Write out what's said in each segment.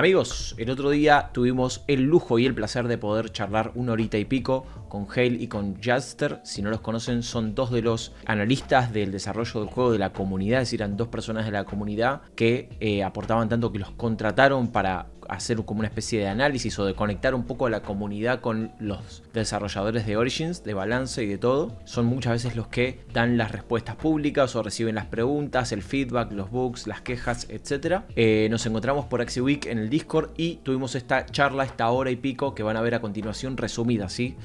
Amigos, el otro día tuvimos el lujo y el placer de poder charlar una horita y pico con Hale y con Jatster. Si no los conocen, son dos de los analistas del desarrollo del juego de la comunidad, es decir, eran dos personas de la comunidad que aportaban tanto que los contrataron para hacer como una especie de análisis o de conectar un poco a la comunidad con los desarrolladores de Origins, de balance y de todo. Son muchas veces los que dan las respuestas públicas o reciben las preguntas, el feedback, los bugs, las quejas, etc. Nos encontramos por Axie Week en el Discord y tuvimos esta charla, esta hora y pico que van a ver a continuación resumida, ¿sí?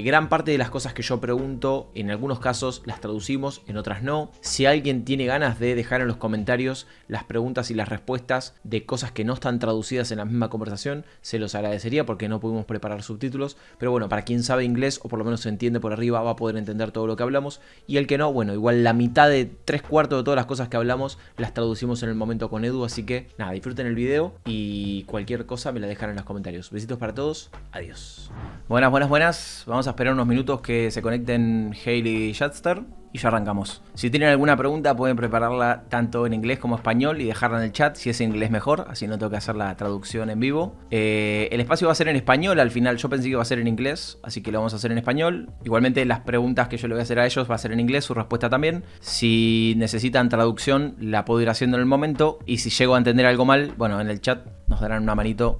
Gran parte de las cosas que yo pregunto, en algunos casos las traducimos, en otras no. Si alguien tiene ganas de dejar en los comentarios las preguntas y las respuestas de cosas que no están traducidas en la misma conversación, se los agradecería porque no pudimos preparar subtítulos, pero bueno, para quien sabe inglés o por lo menos se entiende por arriba va a poder entender todo lo que hablamos, y el que no, bueno, igual la mitad de 3/4 de todas las cosas que hablamos las traducimos en el momento con Edu, así que nada, disfruten el video y cualquier cosa me la dejan en los comentarios. Besitos para todos, adiós. Buenas, buenas, buenas, vamos a esperar unos minutos que se conecten Hale y Jatster y ya arrancamos. Si tienen alguna pregunta pueden prepararla tanto en inglés como español y dejarla en el chat, si es en inglés mejor, así no tengo que hacer la traducción en vivo. El espacio va a ser en español al final, yo pensé que iba a ser en inglés, así que lo vamos a hacer en español. Igualmente las preguntas que yo le voy a hacer a ellos va a ser en inglés, su respuesta también. Si necesitan traducción la puedo ir haciendo en el momento, y si llego a entender algo mal, bueno, en el chat nos darán una manito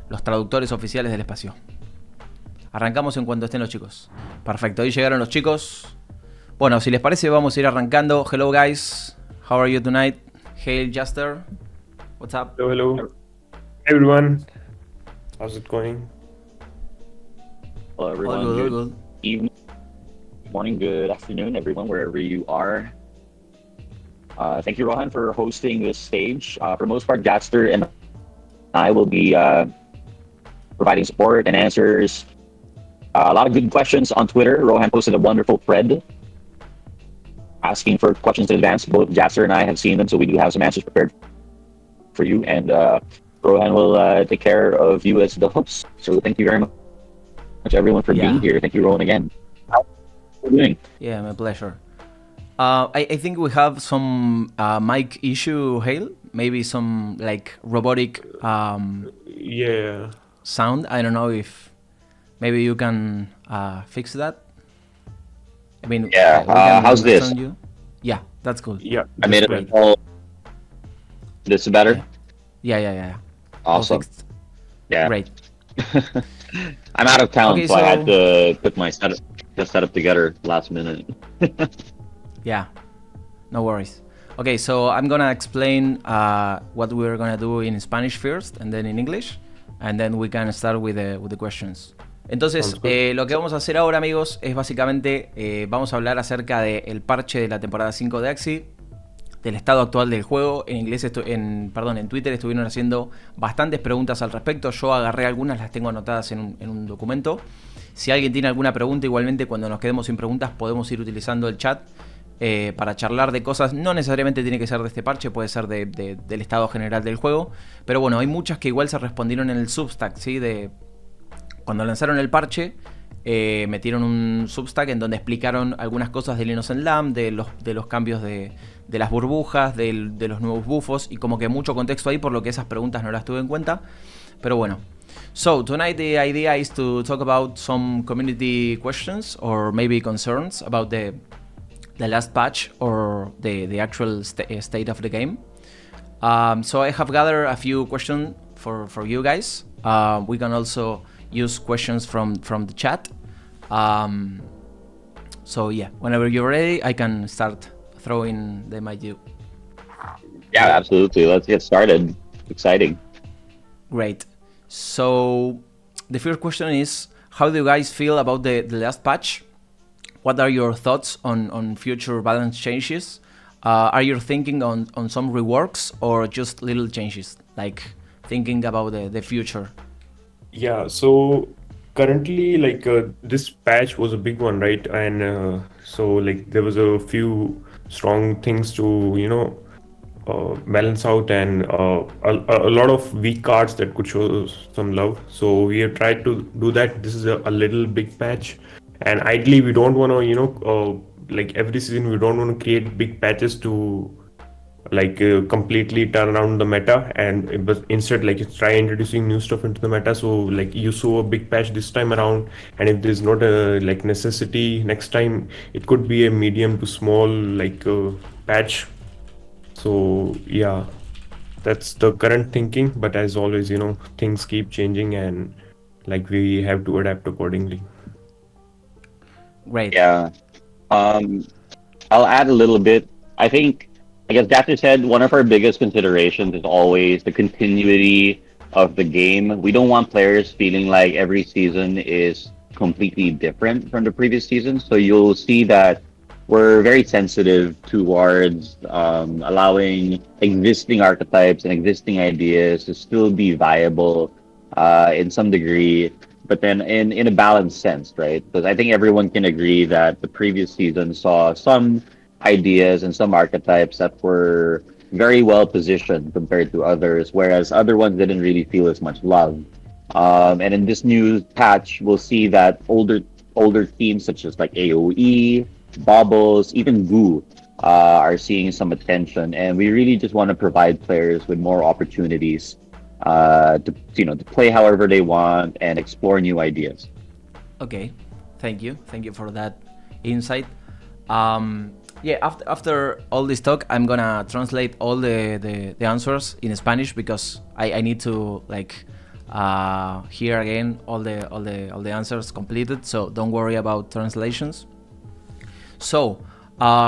los traductores oficiales del espacio. Arrancamos en cuanto estén los chicos. Perfecto, ahí llegaron los chicos. Bueno, si les parece vamos a ir arrancando. Hello guys, how are you tonight? Hale, Jatster, what's up? Hello, hello. Everyone, how's it going? Hello everyone, All good good. evening, morning, good afternoon everyone, wherever you are. Thank you Rojan for hosting this stage. For the most part, Jatster and I will be providing support and answers. A lot of good questions on Twitter. Rojan posted a wonderful thread asking for questions in advance. Both Jatster and I have seen them, so we do have some answers prepared for you. And Rojan will take care of you as the host. So thank you very much, everyone, for being here. Thank you, Rojan, again. How are you doing? Yeah, my pleasure. I think we have some mic issue, Hale. Maybe some like robotic Yeah. sound. I don't know if maybe you can fix that. I mean, Yeah, we can how's this? understand you. Yeah, that's cool. Yeah. I made that's it all. This is better? Yeah. All Awesome. fixed. Yeah. Great. I'm out of town, Okay, so I had so- to put my setup together last minute. Yeah, no worries. Okay, so I'm gonna explain what we're gonna do in Spanish first, and then in English, and then we can start with the questions. Entonces, Sounds good. lo que vamos a hacer ahora, amigos, es básicamente vamos a hablar acerca del parche de la temporada 5 de Axie, del estado actual del juego. En inglés, en Twitter estuvieron haciendo bastantes preguntas al respecto. Yo agarré algunas, las tengo anotadas en un documento. Si alguien tiene alguna pregunta, igualmente cuando nos quedemos sin preguntas podemos ir utilizando el chat para charlar de cosas. No necesariamente tiene que ser de este parche, puede ser del estado general del juego. Pero bueno, hay muchas que igual se respondieron en el Substack, ¿sí? Cuando lanzaron el parche, metieron un Substack en donde explicaron algunas cosas del Innocent Lamb, de los cambios de las burbujas, de los nuevos buffos, y como que mucho contexto ahí, por lo que esas preguntas no las tuve en cuenta. Pero bueno. So, tonight the idea is to talk about some community questions or maybe concerns about the last patch or the actual state of the game. So I have gathered a few questions for you guys. We can also use questions from the chat. So yeah, whenever you're ready, I can start throwing them at you. Yeah, absolutely. Let's get started. Exciting. Great. So the first question is, how do you guys feel about the last patch? What are your thoughts on future balance changes? Are you thinking on some reworks or just little changes, like thinking about the future? Yeah. So currently, like this patch was a big one, right? And so like there was a few strong things to balance out, and a lot of weak cards that could show some love. So we have tried to do that. This is a little big patch, and ideally we don't want to like every season we don't want to create big patches to completely turn around the meta, and but instead like try introducing new stuff into the meta. So like you saw a big patch this time around, and if there's not a like necessity next time, it could be a medium to small patch. So yeah, that's the current thinking, but as always, things keep changing, and like we have to adapt accordingly. Great. Yeah. Um, I'll add a little bit. I think, I guess Jatster said one of our biggest considerations is always the continuity of the game. We don't want players feeling like every season is completely different from the previous season. So you'll see that we're very sensitive towards allowing existing archetypes and existing ideas to still be viable in some degree, but then in a balanced sense, right? Because I think everyone can agree that the previous season saw some ideas and some archetypes that were very well positioned compared to others, whereas other ones didn't really feel as much love. And in this new patch, we'll see that older teams such as like AOE, Bobbles, even Goo are seeing some attention, and we really just want to provide players with more opportunities to play however they want and explore new ideas. Okay, thank you for that insight. Yeah, after all this talk, I'm gonna translate all the answers in Spanish because I need to hear again all the answers completed. So don't worry about translations. So,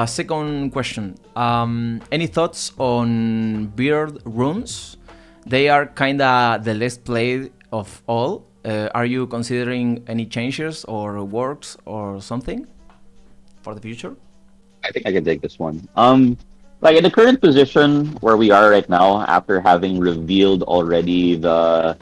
second question. Any thoughts on beard runes? They are kinda the less played of all. Are you considering any changes or works or something for the future? I think I can take this one. Like in the current position where we are right now, after having revealed already the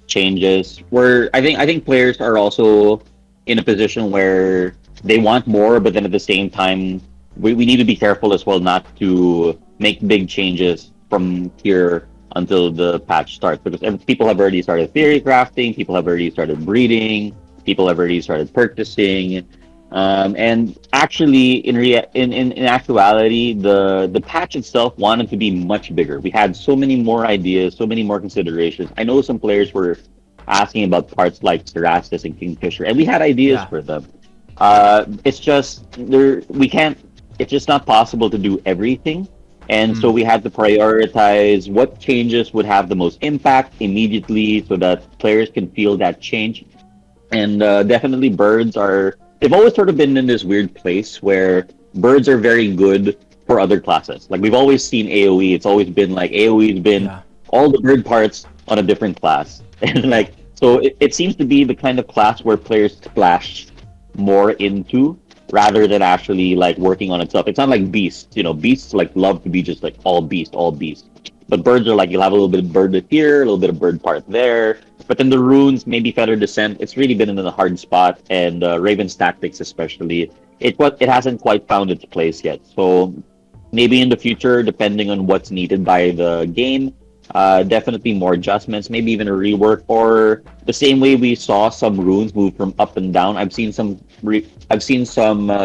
changes, where I think players are also in a position where they want more, but then at the same time, we need to be careful as well not to make big changes from here until the patch starts, because people have already started theory crafting, people have already started breeding, people have already started purchasing. And actually, in actuality, the patch itself wanted to be much bigger. We had so many more ideas, so many more considerations. I know some players were asking about parts like Cerastus and Kingfisher, and we had ideas Yeah. for them. It's just we can't. It's just not possible to do everything, and so we had to prioritize what changes would have the most impact immediately, so that players can feel that change. And definitely birds are, they've always sort of been in this weird place where birds are very good for other classes. Like we've always seen AoE, it's always been like AoE's been Yeah. all the bird parts on a different class. And like, so it seems to be the kind of class where players splash more into rather than actually like working on itself. It's not like beasts, beasts like love to be just like all beast, all beast. But birds are like, you'll have a little bit of bird here, a little bit of bird part there. But then the runes, maybe Feather Descent, it's really been in a hard spot, and Raven's Tactics especially, it hasn't quite found its place yet. So maybe in the future, depending on what's needed by the game, definitely more adjustments, maybe even a rework, or the same way we saw some runes move from up and down. I've seen some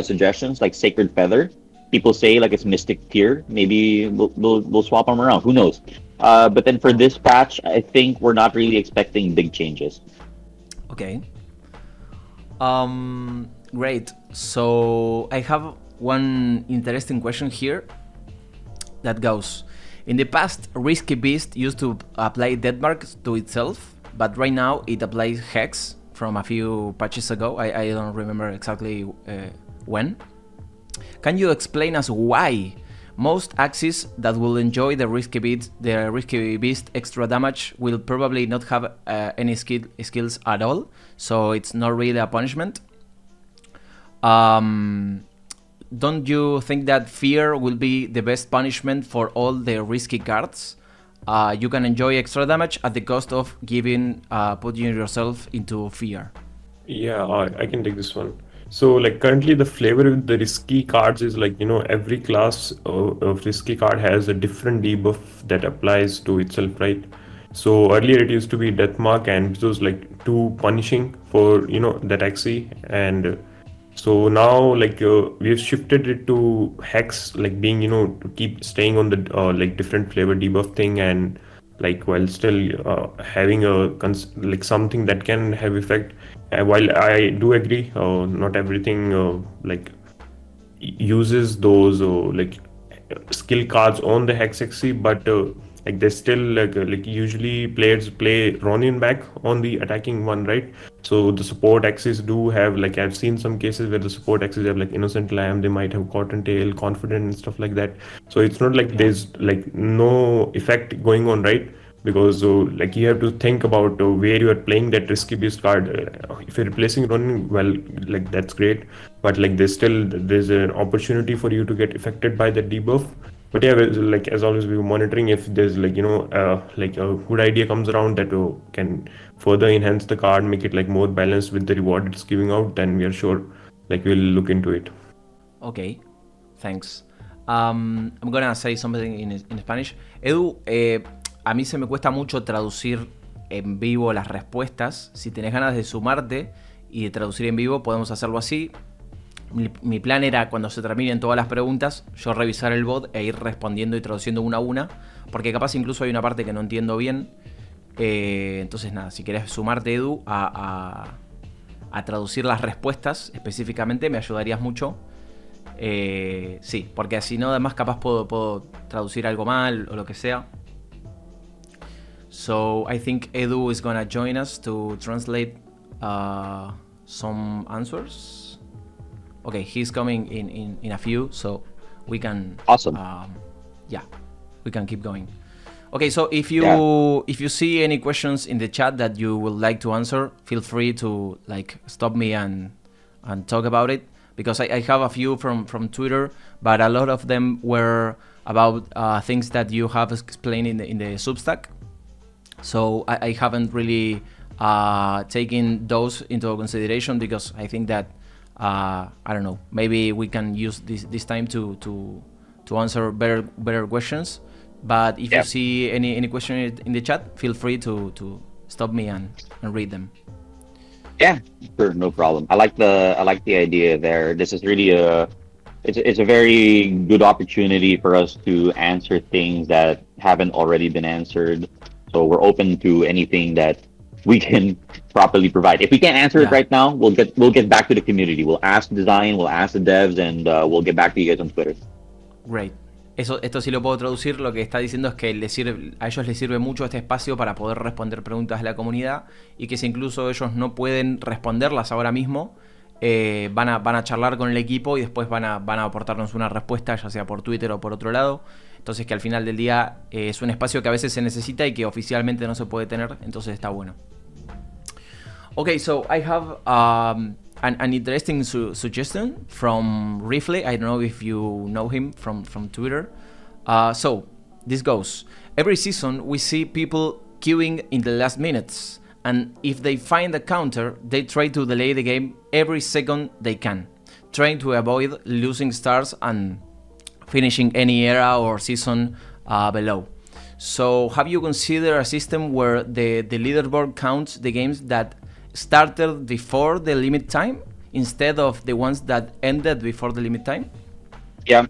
suggestions like Sacred Feather. People say like it's Mystic Tier. Maybe we'll swap them around. Who knows? But then for this patch, I think we're not really expecting big changes. Okay. Great. So I have one interesting question here that goes: in the past, Risky Beast used to apply Deadmark to itself, but right now it applies Hex from a few patches ago. I don't remember exactly when. Can you explain us why most Axies that will enjoy the Risky Beast extra damage will probably not have any skills at all, so it's not really a punishment? Don't you think that fear will be the best punishment for all the risky cards? You can enjoy extra damage at the cost of putting yourself into fear. Yeah, I can take this one. So like currently the flavor with the risky cards is like, every class of risky card has a different debuff that applies to itself, right? So earlier it used to be Death Mark, and it was like too punishing for, that Axie, and So now like we've shifted it to hex, like being, to keep staying on the like different flavor debuff thing, and like while still having like something that can have effect. While I do agree, not everything like uses those like skill cards on the hex Axie, but like they still like usually players play Ronin back on the attacking one, right? So the support axes do have, like I've seen some cases where the support axes have like Innocent Lamb, they might have Cottontail, Confident and stuff like that. So it's not like there's like no effect going on, right? Because like you have to think about where you are playing that risky beast card. If you're replacing Ronin, well, like that's great, but like there's an opportunity for you to get affected by the debuff. But yeah, like as always, we were monitoring if there's like like a good idea comes around that can further enhance the card, make it like more balanced with the reward it's giving out, then we are sure like we'll look into it. Okay, thanks. I'm gonna say something in Spanish. Edu, a mí se me cuesta mucho traducir en vivo las respuestas. Si tenés ganas de sumarte y de traducir en vivo, podemos hacerlo así. Mi plan era, cuando se terminen todas las preguntas, yo revisar el bot e ir respondiendo y traduciendo una a una, porque capaz incluso hay una parte que no entiendo bien. Entonces nada, si querés sumarte, Edu, a traducir las respuestas específicamente, me ayudarías mucho. Sí, porque si no, además capaz puedo traducir algo mal o lo que sea. So I think Edu is gonna join us to translate some answers. Okay, he's coming in a few, so we can. Awesome. Yeah, we can keep going. Okay, so if you see any questions in the chat that you would like to answer, feel free to like stop me and talk about it, because I have a few from Twitter, but a lot of them were about things that you have explained in the Substack. So I haven't really taken those into consideration, because I think that I don't know, maybe we can use this time to answer better questions. But if you see any question in the chat, feel free to stop me and read them. Yeah, sure, no problem. I like the idea there. This is really it's a very good opportunity for us to answer things that haven't already been answered. So we're open to anything that we can properly provide. If we can't answer it right now, we'll get back to the community. We'll ask design, we'll ask the devs, and we'll get back to you guys on Twitter. Great. Esto sí lo puedo traducir. Lo que está diciendo es que a ellos les sirve mucho este espacio para poder responder preguntas de la comunidad, y que si incluso ellos no pueden responderlas ahora mismo, van a charlar con el equipo y después van a aportarnos una respuesta, ya sea por Twitter o por otro lado. Entonces que al final del día es un espacio que a veces se necesita y que oficialmente no se puede tener, entonces está bueno. Okay, so I have an interesting suggestion from Rifle. I don't know if you know him from Twitter. So this goes. Every season we see people queuing in the last minutes, and if they find a counter, they try to delay the game every second they can, trying to avoid losing stars and finishing any era or season below. So have you considered a system where the leaderboard counts the games that started before the limit time instead of the ones that ended before the limit time? Yeah,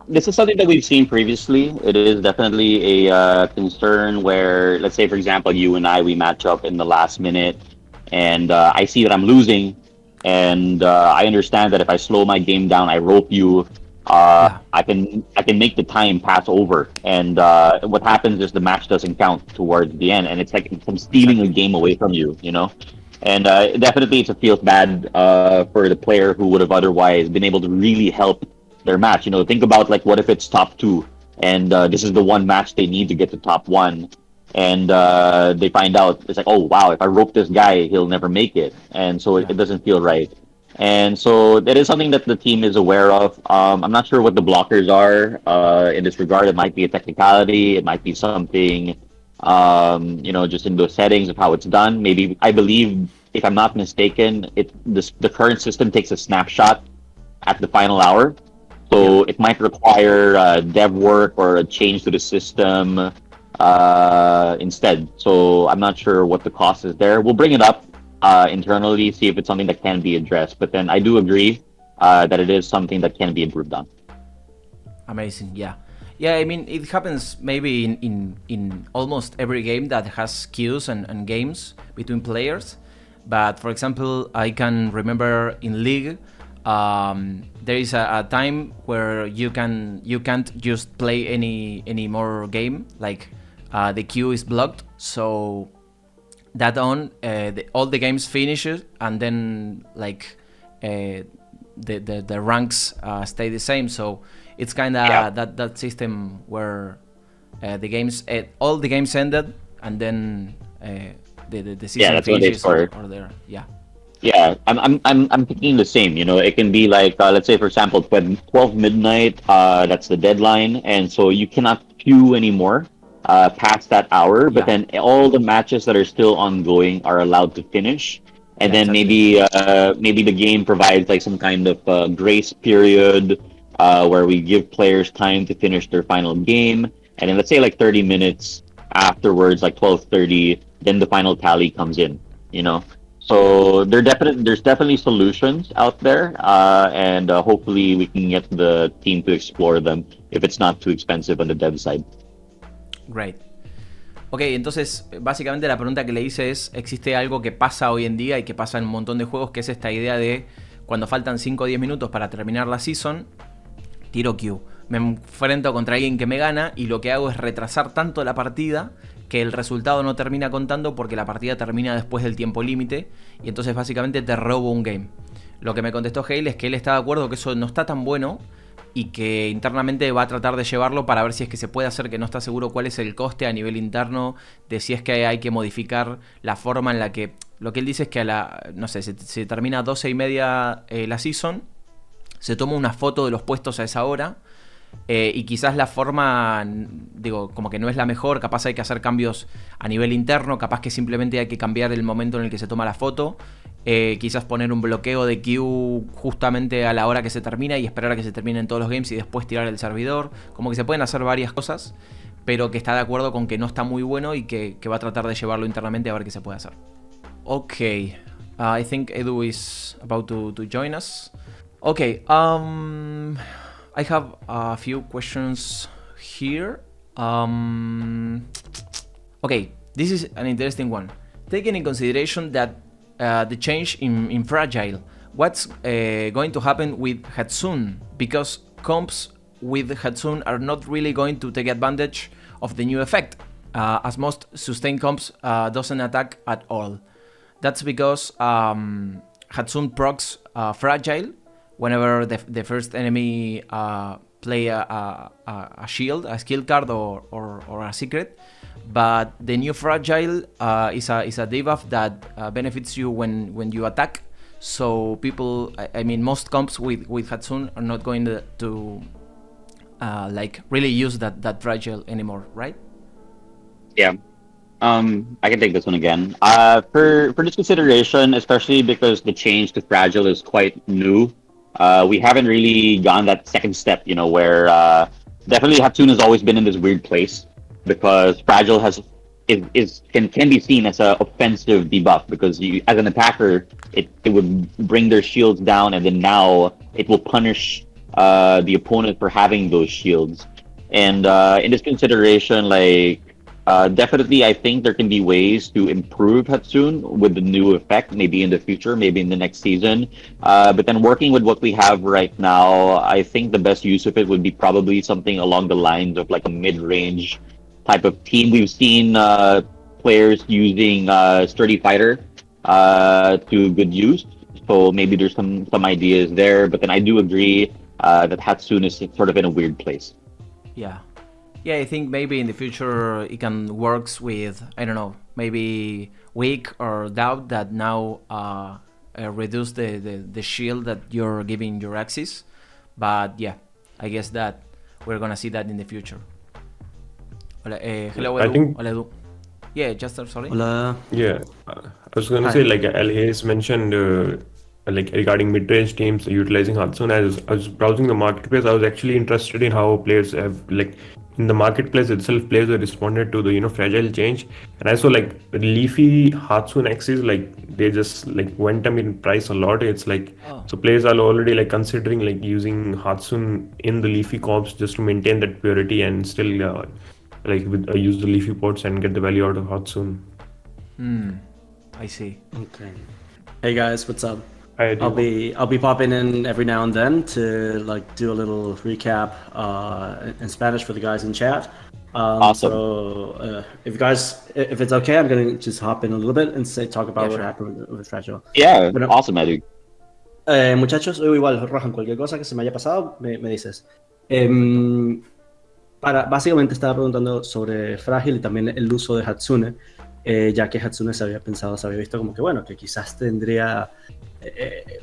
this is something that we've seen previously. It is definitely a concern where, let's say, for example, you and we match up in the last minute, and I see that I'm losing, and I understand that if I slow my game down, I rope you, I can make the time pass over, and what happens is the match doesn't count towards the end, and it's like I'm stealing a game away from you, you know. And definitely it feels bad for the player who would have otherwise been able to really help their match. You know, think about like, what if it's top 2 and this is the one match they need to get to top 1, and they find out it's like, oh wow, if I rope this guy, he'll never make it, and so it doesn't feel right. And so that is something that the team is aware of. I'm not sure what the blockers are in this regard. It might be a technicality, it might be something you know, just in the settings of how it's done. Maybe, I believe, if I'm not mistaken, the current system takes a snapshot at the final hour. So it might require dev work or a change to the system instead. So I'm not sure what the cost is there. We'll bring it up. internally, see if it's something that can be addressed. But then I do agree that it is something that can be improved on. Amazing, yeah. Yeah, I mean, it happens maybe in almost every game that has queues and games between players. But for example, I can remember in League, there is a time where you can't just play any more game. Like the queue is blocked, so that all the games finish, and then like the ranks stay the same. So it's kind of that system where the games all the games ended, and then the season finishes or there. Yeah, I'm thinking the same. You know, it can be like let's say for example, 12 midnight. That's the deadline, and so you cannot queue anymore past that hour. But then all the matches that are still ongoing are allowed to finish, and then maybe the game provides like some kind of grace period where we give players time to finish their final game, and then let's say like 30 minutes afterwards, like 12:30, then the final tally comes in. You know. So there's definitely solutions out there, and hopefully we can get the team to explore them if it's not too expensive on the dev side. Great. Ok, entonces básicamente la pregunta que le hice es, ¿existe algo que pasa hoy en día y que pasa en un montón de juegos, que es esta idea de cuando faltan 5 o 10 minutos para terminar la season, tiro Q, me enfrento contra alguien que me gana y lo que hago es retrasar tanto la partida que el resultado no termina contando porque la partida termina después del tiempo límite y entonces básicamente te robo un game? Lo que me contestó Hale es que él está de acuerdo que eso no está tan bueno y que internamente va a tratar de llevarlo para ver si es que se puede hacer, que no está seguro cuál es el coste a nivel interno de si es que hay que modificar la forma en la que... Lo que él dice es que no sé, se termina a 12:30 la season, se toma una foto de los puestos a esa hora. Y quizás la forma, digo, como que no es la mejor, capaz hay que hacer cambios a nivel interno, capaz que simplemente hay que cambiar el momento en el que se toma la foto, quizás poner un bloqueo de queue justamente a la hora que se termina y esperar a que se terminen todos los games y después tirar el servidor, como que se pueden hacer varias cosas, pero que está de acuerdo con que no está muy bueno y que va a tratar de llevarlo internamente a ver qué se puede hacer. Ok, I think Edu is about to join us. Ok, I have a few questions here. Okay, this is an interesting one. Taking in consideration that the change in Fragile, what's going to happen with Hatsune? Because comps with Hatsune are not really going to take advantage of the new effect, as most sustained comps doesn't attack at all. That's because Hatsune procs Fragile whenever the first enemy play a shield, a skill card or a secret. But the new Fragile is a debuff that benefits you when you attack. So people, I mean, most comps with Hatsune are not going to like really use that Fragile anymore, right? Yeah. I can take this one again. For this consideration, especially because the change to Fragile is quite new, we haven't really gone that second step, you know, where definitely Hatsune has always been in this weird place because Fragile can be seen as an offensive debuff because you, as an attacker, it would bring their shields down, and then now it will punish the opponent for having those shields. And in this consideration, like definitely, I think there can be ways to improve Hatsune with the new effect, maybe in the future, maybe in the next season. But then working with what we have right now, I think the best use of it would be probably something along the lines of like a mid-range type of team. We've seen players using Sturdy Fighter to good use. So maybe there's some ideas there. But then I do agree that Hatsune is sort of in a weird place. Yeah. Yeah, I think maybe in the future it can works with, I don't know, maybe Weak or Doubt that now reduce the shield that you're giving your Axis. But yeah, I guess that we're gonna see that in the future. Hola, hello, Edu. I think... Hola, Edu. Yeah, Jatster, sorry. Hola. Yeah, I was gonna say, like LA's mentioned, like regarding mid-range teams utilizing Hatsune. As I was browsing the marketplace, I was actually interested in how players have like in the marketplace itself, players have responded to the fragile change. And I saw like leafy Hearthstone Axes, like they just like went up in price a lot. It's like so players are already like considering like using Hearthstone in the leafy corps just to maintain that purity and still use the leafy pots and get the value out of Hearthstone. I see. Okay. Hey guys, what's up? Hi, I'll be popping in every now and then to like do a little recap in Spanish for the guys in chat. Awesome. So if it's okay, I'm gonna just hop in a little bit and talk about what happened with Fragile. Yeah, Bueno, awesome, Edu. Muchachos, igual, Rojan, cualquier cosa que se me haya pasado, me dices. Básicamente estaba preguntando sobre Frágil y también el uso de Hatsune, ya que Hatsune se había visto como que bueno, que quizás tendría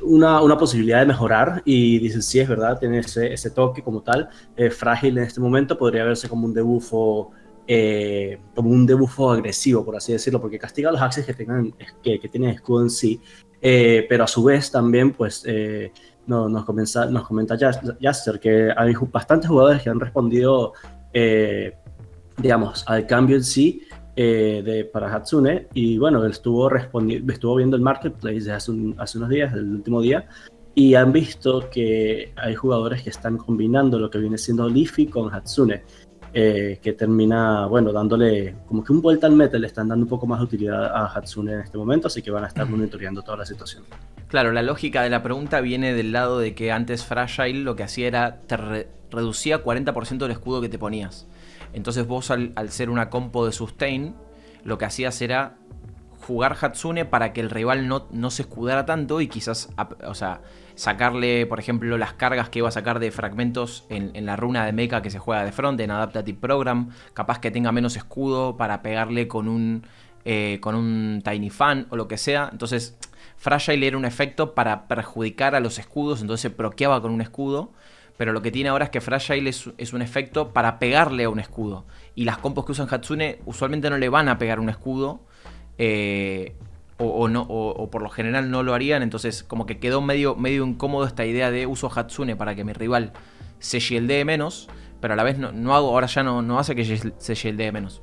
una posibilidad de mejorar, y dices, sí, es verdad, tiene ese toque como tal. Frágil en este momento podría verse como un debufo agresivo, por así decirlo, porque castiga a los Axies que tienen escudo en sí, pero a su vez también pues nos comenta Jatster que hay bastantes jugadores que han respondido digamos al cambio en sí para Hatsune, y bueno, él estuvo viendo el marketplace hace unos días, el último día, y han visto que hay jugadores que están combinando lo que viene siendo Leafy con Hatsune, que termina, bueno, dándole como que un vuelta al meta, le están dando un poco más de utilidad a Hatsune en este momento, así que van a estar monitoreando toda la situación. Claro, la lógica de la pregunta viene del lado de que antes Fragile lo que hacía era te reducía 40% del escudo que te ponías. Entonces vos al ser una compo de sustain, lo que hacías era jugar Hatsune para que el rival no se escudara tanto y quizás, o sea, sacarle, por ejemplo, las cargas que iba a sacar de fragmentos en la runa de mecha que se juega de front, en Adaptative Program, capaz que tenga menos escudo para pegarle con un Tiny Fan o lo que sea. Entonces, Fragile era un efecto para perjudicar a los escudos, entonces se proqueaba con un escudo. Pero lo que tiene ahora es que Fragile es un efecto para pegarle a un escudo. Y las compos que usan Hatsune usualmente no le van a pegar un escudo. O por lo general no lo harían. Entonces como que quedó medio incómodo esta idea de uso Hatsune para que mi rival se shieldee menos. Pero a la vez ahora ya no hace que se shieldee menos.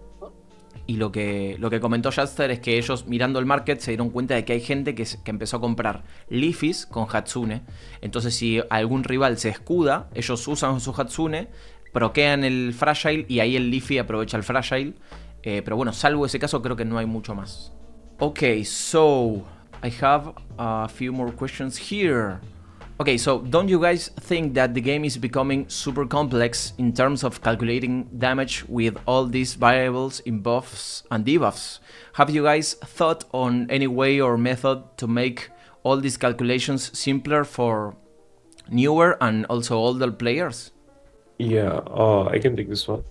Y lo que comentó Jatster es que ellos mirando el market se dieron cuenta de que hay gente que empezó a comprar Leafys con Hatsune. Entonces si algún rival se escuda, ellos usan su Hatsune, proquean el Fragile y ahí el Leafy aprovecha el Fragile. Pero bueno, salvo ese caso creo que no hay mucho más. Okay, so I have a few more questions here. Okay, so don't you guys think that the game is becoming super complex in terms of calculating damage with all these variables in buffs and debuffs? Have you guys thought on any way or method to make all these calculations simpler for newer and also older players? Yeah, I can take this one.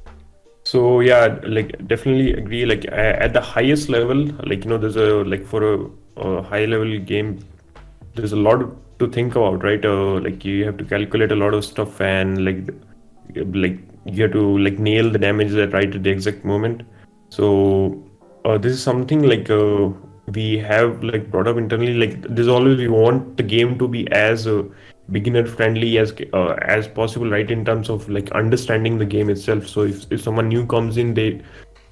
So yeah, like definitely agree. Like at the highest level, like there's for a high level game, there's a lot to think about, right? Like you have to calculate a lot of stuff, and like you have to like nail the damage right at the exact moment. So this is something like we have like brought up internally. Like there's always, we want the game to be as beginner friendly as possible, right? In terms of like understanding the game itself. So if someone new comes in,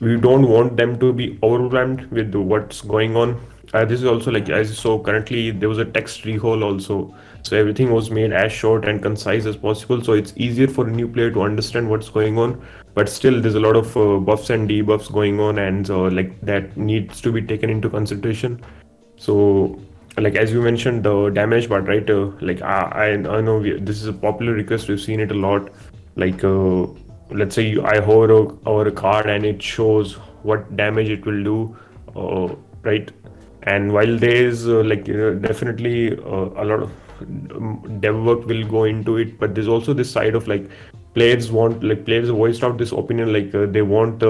we don't want them to be overwhelmed with what's going on. This is also like, as you saw, currently there was a text rehole also, so everything was made as short and concise as possible, so it's easier for a new player to understand what's going on. But still there's a lot of buffs and debuffs going on, and like that needs to be taken into consideration. So like as you mentioned, the damage part, right? Like I know this is a popular request, we've seen it a lot. Like let's say I hover over a card and it shows what damage it will do, right? And while there is definitely a lot of dev work will go into it, but there's also this side of like players voiced out this opinion, like they want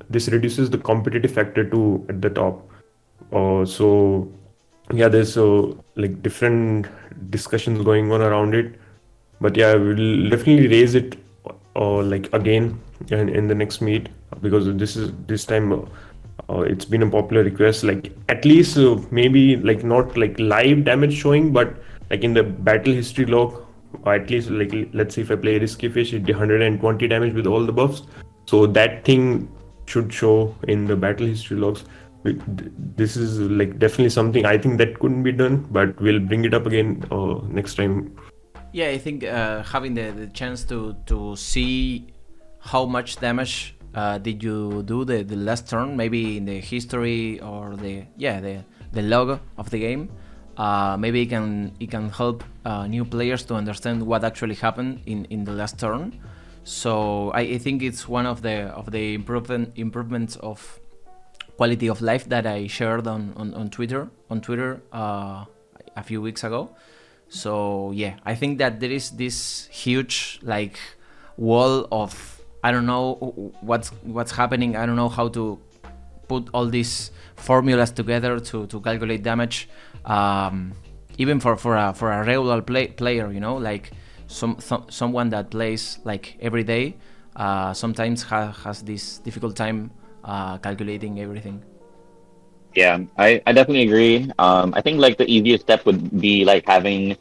this reduces the competitive factor too at the top. So yeah, there's like different discussions going on around it, but yeah, we'll definitely raise it like again in the next meet, because this time it's been a popular request, like at least maybe like not like live damage showing, but like in the battle history log, or at least like let's say if I play Risky Fish, it did 120 damage with all the buffs. So that thing should show in the battle history logs. This is like definitely something I think that couldn't be done, but we'll bring it up again next time. Yeah, I think having the chance to see how much damage did you do the last turn, maybe in the history or the log of the game, maybe it can help new players to understand what actually happened in the last turn. So I think it's one of the improvements of quality of life that I shared on Twitter a few weeks ago. So yeah, I think that there is this huge like wall of, I don't know what's happening. I don't know how to put all these formulas together to calculate damage, even for a regular player, you know, like someone that plays like every day, sometimes has this difficult time calculating everything. Yeah, I definitely agree. I think like the easiest step would be like having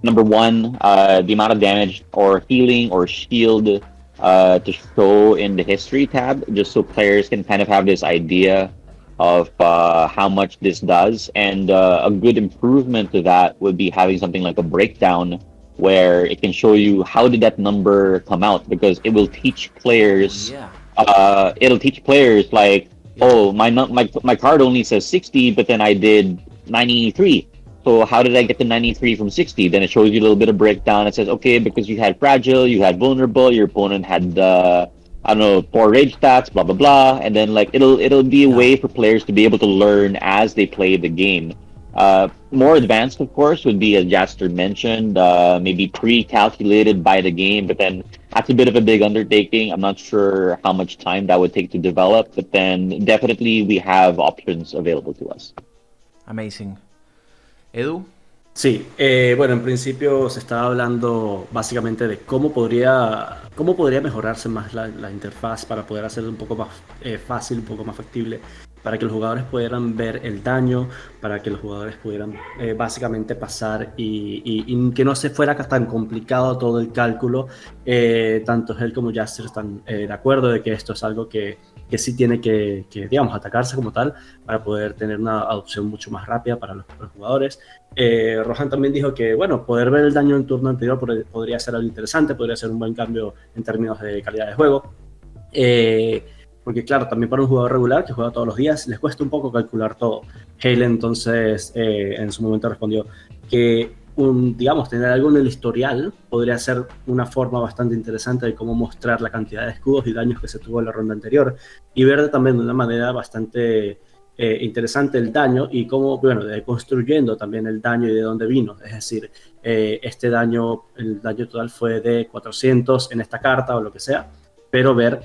number one, the amount of damage or healing or shield to show in the history tab, just so players can kind of have this idea of how much this does. And a good improvement to that would be having something like a breakdown where it can show you how did that number come out, because it will teach players. Yeah. It'll teach players like, oh, my card only says 60, but then I did 93. So how did I get to 93 from 60? Then it shows you a little bit of breakdown. It says, okay, because you had fragile, you had vulnerable, your opponent had I don't know, 4 rage stats, blah blah blah, and then like it'll be a way for players to be able to learn as they play the game. More advanced, of course, would be, as Jatster mentioned, maybe pre-calculated by the game, but then that's a bit of a big undertaking. I'm not sure how much time that would take to develop, but then definitely we have options available to us. Amazing. Edu? Sí, bueno, en principio se estaba hablando básicamente de cómo podría mejorarse más la interfaz para poder hacerlo un poco más fácil, un poco más factible, para que los jugadores pudieran ver el daño, para que los jugadores pudieran básicamente pasar y que no se fuera tan complicado todo el cálculo. Tanto él como Jatster están de acuerdo de que esto es algo que sí tiene que, digamos, atacarse como tal para poder tener una adopción mucho más rápida para los jugadores. Rojan también dijo que, bueno, poder ver el daño en turno anterior podría ser algo interesante, podría ser un buen cambio en términos de calidad de juego. Porque claro, también para un jugador regular que juega todos los días les cuesta un poco calcular todo. Hale entonces en su momento respondió que digamos, tener algo en el historial podría ser una forma bastante interesante de cómo mostrar la cantidad de escudos y daños que se tuvo en la ronda anterior y ver también de una manera bastante interesante el daño y cómo, bueno, construyendo también el daño y de dónde vino. Es decir, el daño total fue de 400 en esta carta o lo que sea, pero ver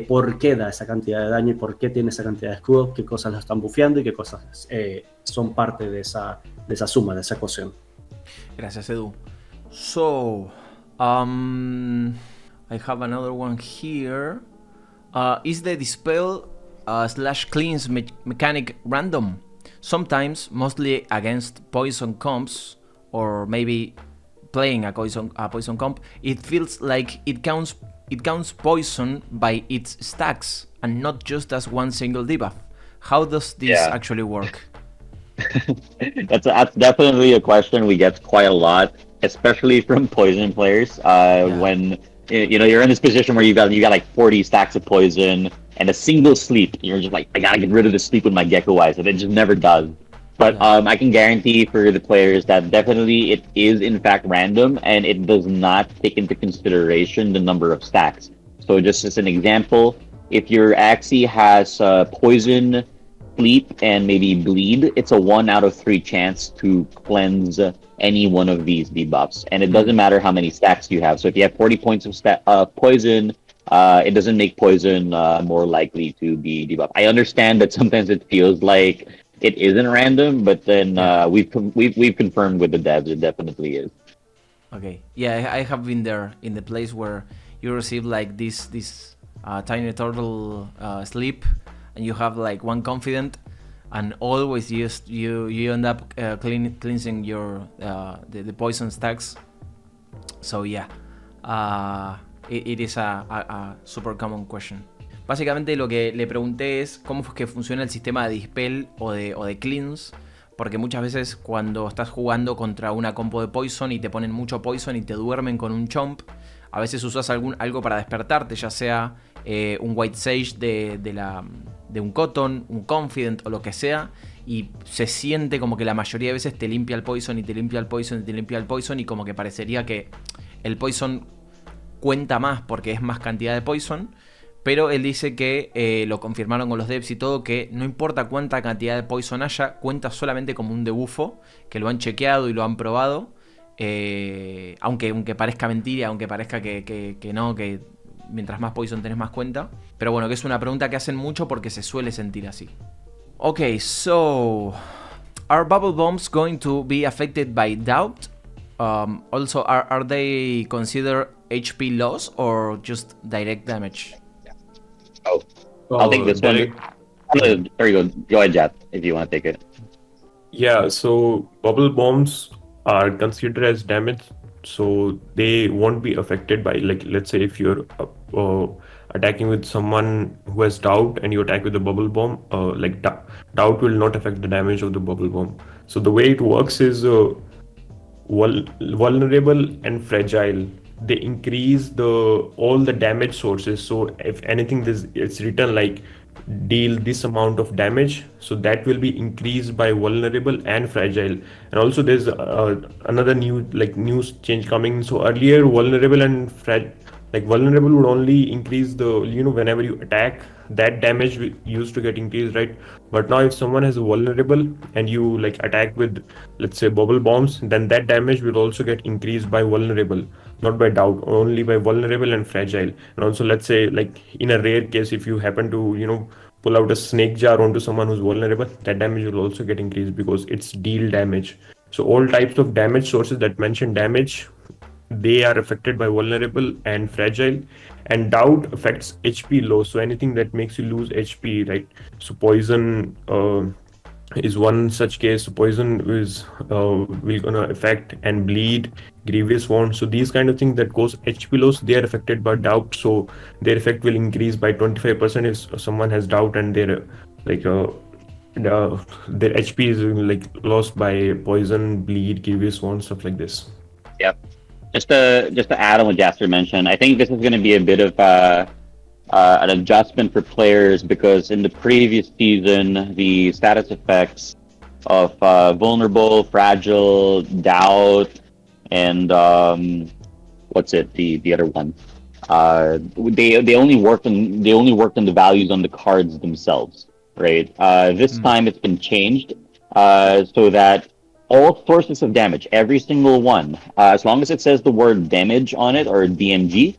por qué da esa cantidad de daño y por qué tiene esa cantidad de escudos, qué cosas lo están bufeando y qué cosas son parte de esa suma, de esa ecuación. Gracias, Edu. So, I have another one here. Is the dispel / cleanse mechanic random? Sometimes, mostly against poison comps, or maybe playing a poison comp, it feels like it counts poison by its stacks and not just as one single debuff. How does this actually work? That's definitely a question we get quite a lot, especially from poison players. When you're in this position where you got like 40 stacks of poison and a single sleep, you're just like, I gotta get rid of the sleep with my Gecko Eyes, and it just never does. But I can guarantee for the players that definitely it is in fact random, and it does not take into consideration the number of stacks. So just as an example, if your Axie has poison, sleep, and maybe bleed, it's a 1 out of 3 chance to cleanse any one of these debuffs, and it doesn't matter how many stacks you have. So if you have 40 points of poison, it doesn't make poison more likely to be debuffed. I understand that sometimes it feels like it isn't random, but then we've confirmed with the devs it definitely is. Okay, yeah, I have been there in the place where you receive like this tiny turtle sleep, and you have like 1 confident, and always you end up cleansing your the poison stacks. So yeah, It is a super common question. Básicamente lo que le pregunté es cómo es que funciona el sistema de dispel o de cleanse. Porque muchas veces cuando estás jugando contra una compo de poison y te ponen mucho poison y te duermen con un chomp, a veces usas algo para despertarte, ya sea un white sage de un cotton, un confident o lo que sea, y se siente como que la mayoría de veces te limpia el poison y te limpia el poison y te limpia el poison, y como que parecería que el poison cuenta más porque es más cantidad de poison. Pero él dice que lo confirmaron con los devs y todo, que no importa cuánta cantidad de poison haya, cuenta solamente como un debuffo, que lo han chequeado y lo han probado. Aunque parezca mentira, aunque parezca que no, que mientras más poison tenés más cuenta. Pero bueno, que es una pregunta que hacen mucho porque se suele sentir así. Ok, so... Are bubble bombs going to be affected by doubt? Also, are they considered HP loss or just direct damage? Oh, I'll take this one. There you go. Go ahead, Jat, if you want to take it. Yeah, so bubble bombs are considered as damage, so they won't be affected by, like, let's say if you're attacking with someone who has doubt and you attack with a bubble bomb, doubt will not affect the damage of the bubble bomb. So the way it works is vulnerable and fragile. They increase all the damage sources. So if anything, it's written like deal this amount of damage, so that will be increased by vulnerable and fragile. And also there's another news change coming. So earlier vulnerable and vulnerable would only increase whenever you attack, that damage used to get increased, right? But now if someone has a vulnerable and you attack with, let's say, bubble bombs, then that damage will also get increased by vulnerable, not by doubt, only by vulnerable and fragile. And also, let's say, in a rare case, if you happen to pull out a snake jar onto someone who's vulnerable, that damage will also get increased because it's deal damage. So all types of damage sources that mention damage, they are affected by vulnerable and fragile. And doubt affects HP loss, so anything that makes you lose HP, right? So poison is one such case. So poison is will gonna affect, and bleed, grievous wound. So these kind of things that cause HP loss, they are affected by doubt, so their effect will increase by 25% if someone has doubt and their HP is lost by poison, bleed, grievous wound, stuff like this. Yep. Just to add on what Jatster mentioned, I think this is going to be a bit of an adjustment for players, because in the previous season, the status effects of vulnerable, fragile, doubt, and the other one? They only worked on the values on the cards themselves, right? This time it's been changed so that all sources of damage, every single one, as long as it says the word damage on it or DMG,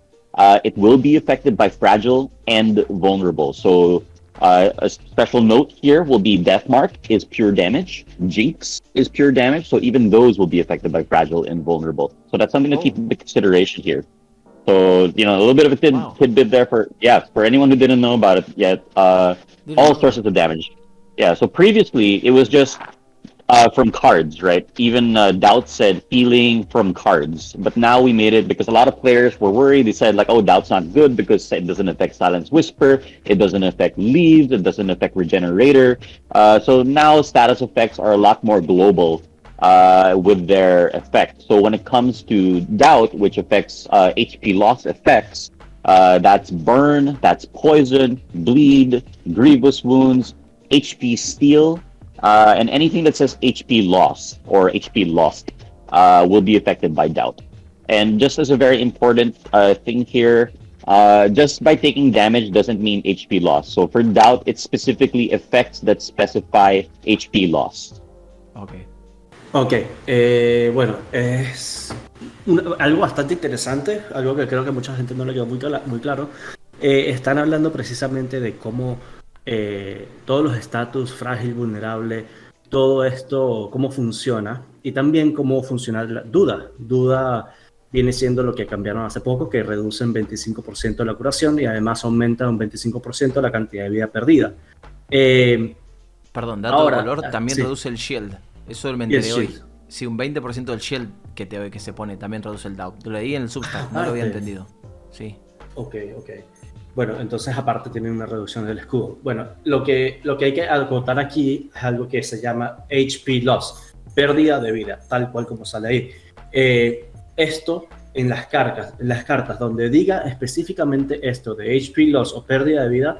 it will be affected by fragile and vulnerable. So a special note here will be Death Mark is pure damage, Jinx is pure damage, so even those will be affected by fragile and vulnerable. So that's something to keep into consideration here. So, a little bit of a tidbit there for anyone who didn't know about it yet, all sources of damage. Yeah, so previously it was just from cards, right? Even Doubt said healing from cards. But now we made it because a lot of players were worried. They said, Doubt's not good because it doesn't affect Silence Whisper, it doesn't affect Leaves, it doesn't affect Regenerator. So now status effects are a lot more global with their effect. So when it comes to Doubt, which affects HP loss effects, that's burn, that's poison, bleed, grievous wounds, HP steal, and anything that says HP loss or HP lost will be affected by Doubt. And just as a very important thing here, just by taking damage doesn't mean HP loss. So for Doubt, it specifically effects that specify HP loss. Ok, bueno, es algo bastante interesante, algo que creo que mucha gente no le quedó muy claro. Están hablando precisamente de cómo todos los estatus, frágil, vulnerable, todo esto, cómo funciona, y también cómo funciona la duda. Duda viene siendo lo que cambiaron hace poco, que reducen 25% la curación y además aumenta un 25% la cantidad de vida perdida. Perdón, dato ahora, de color, también sí. reduce el shield. Eso me enteré hoy. Sí, un 20% del shield que se pone también reduce el doubt. Lo leí en el Substack, no lo había entendido. sí. Ok. Bueno, entonces aparte tienen una reducción del escudo. Bueno, lo que hay que acotar aquí es algo que se llama HP loss, pérdida de vida, tal cual como sale ahí. Esto en las cartas donde diga específicamente esto de HP loss o pérdida de vida,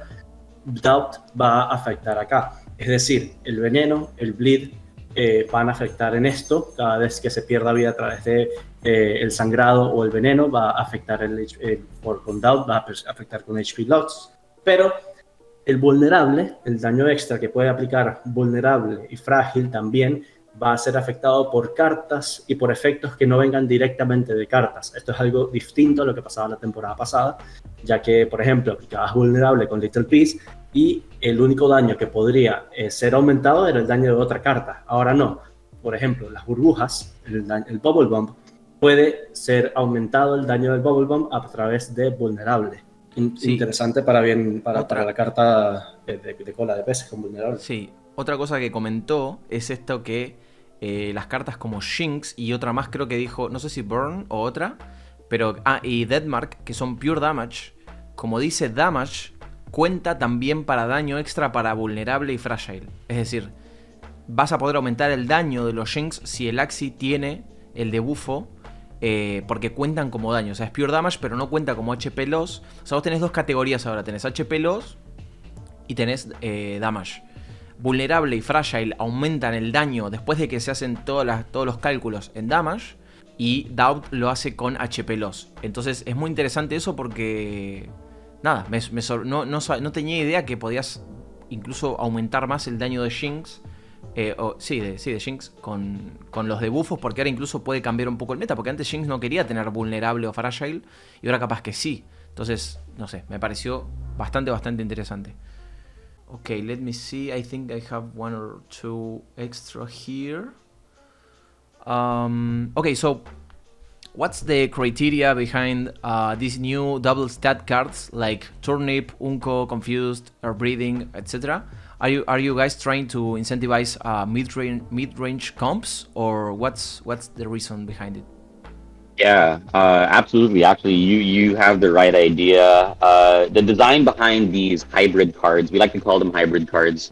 Doubt va a afectar acá. Es decir, el veneno, el bleed, van a afectar en esto. Cada vez que se pierda vida a través de el sangrado o el veneno, va a afectar con Doubt, va a afectar con HP loss. Pero el vulnerable, el daño extra que puede aplicar vulnerable y frágil también va a ser afectado por cartas y por efectos que no vengan directamente de cartas. Esto es algo distinto a lo que pasaba la temporada pasada, ya que, por ejemplo, aplicabas vulnerable con Little Piece y el único daño que podría ser aumentado era el daño de otra carta. Ahora no. Por ejemplo, las burbujas, el Bubble Bomb, puede ser aumentado el daño del Bubble Bomb a través de vulnerable. Sí. Interesante para la carta de cola de peces con vulnerable. Sí, otra cosa que comentó es esto que las cartas como Jinx y otra más creo que dijo, no sé si Burn o otra, pero y Deadmark, que son pure damage, como dice damage, cuenta también para daño extra para vulnerable y fragile. Es decir, vas a poder aumentar el daño de los Jinx si el Axie tiene el debuffo, porque cuentan como daño. O sea, es pure damage, pero no cuenta como HP loss. O sea, vos tenés dos categorías ahora. Tenés HP loss y tenés damage. Vulnerable y fragile aumentan el daño después de que se hacen todos los cálculos en damage. Y Doubt lo hace con HP loss. Entonces es muy interesante eso porque... Nada, no tenía idea que podías incluso aumentar más el daño de Jinx. De Jinx con los debuffos, porque ahora incluso puede cambiar un poco el meta, porque antes Jinx no quería tener vulnerable o fragile y ahora capaz que sí. Entonces, no sé, me pareció bastante interesante. Ok, let me see, I think I have one or two extra here. Okay, so what's the criteria behind these new double stat cards like Turnip, Unco, Confused, or Breathing, etc.? Are you guys trying to incentivize mid-range comps, or what's the reason behind it? Yeah, absolutely. Actually, you have the right idea. The design behind these hybrid cards, we like to call them hybrid cards,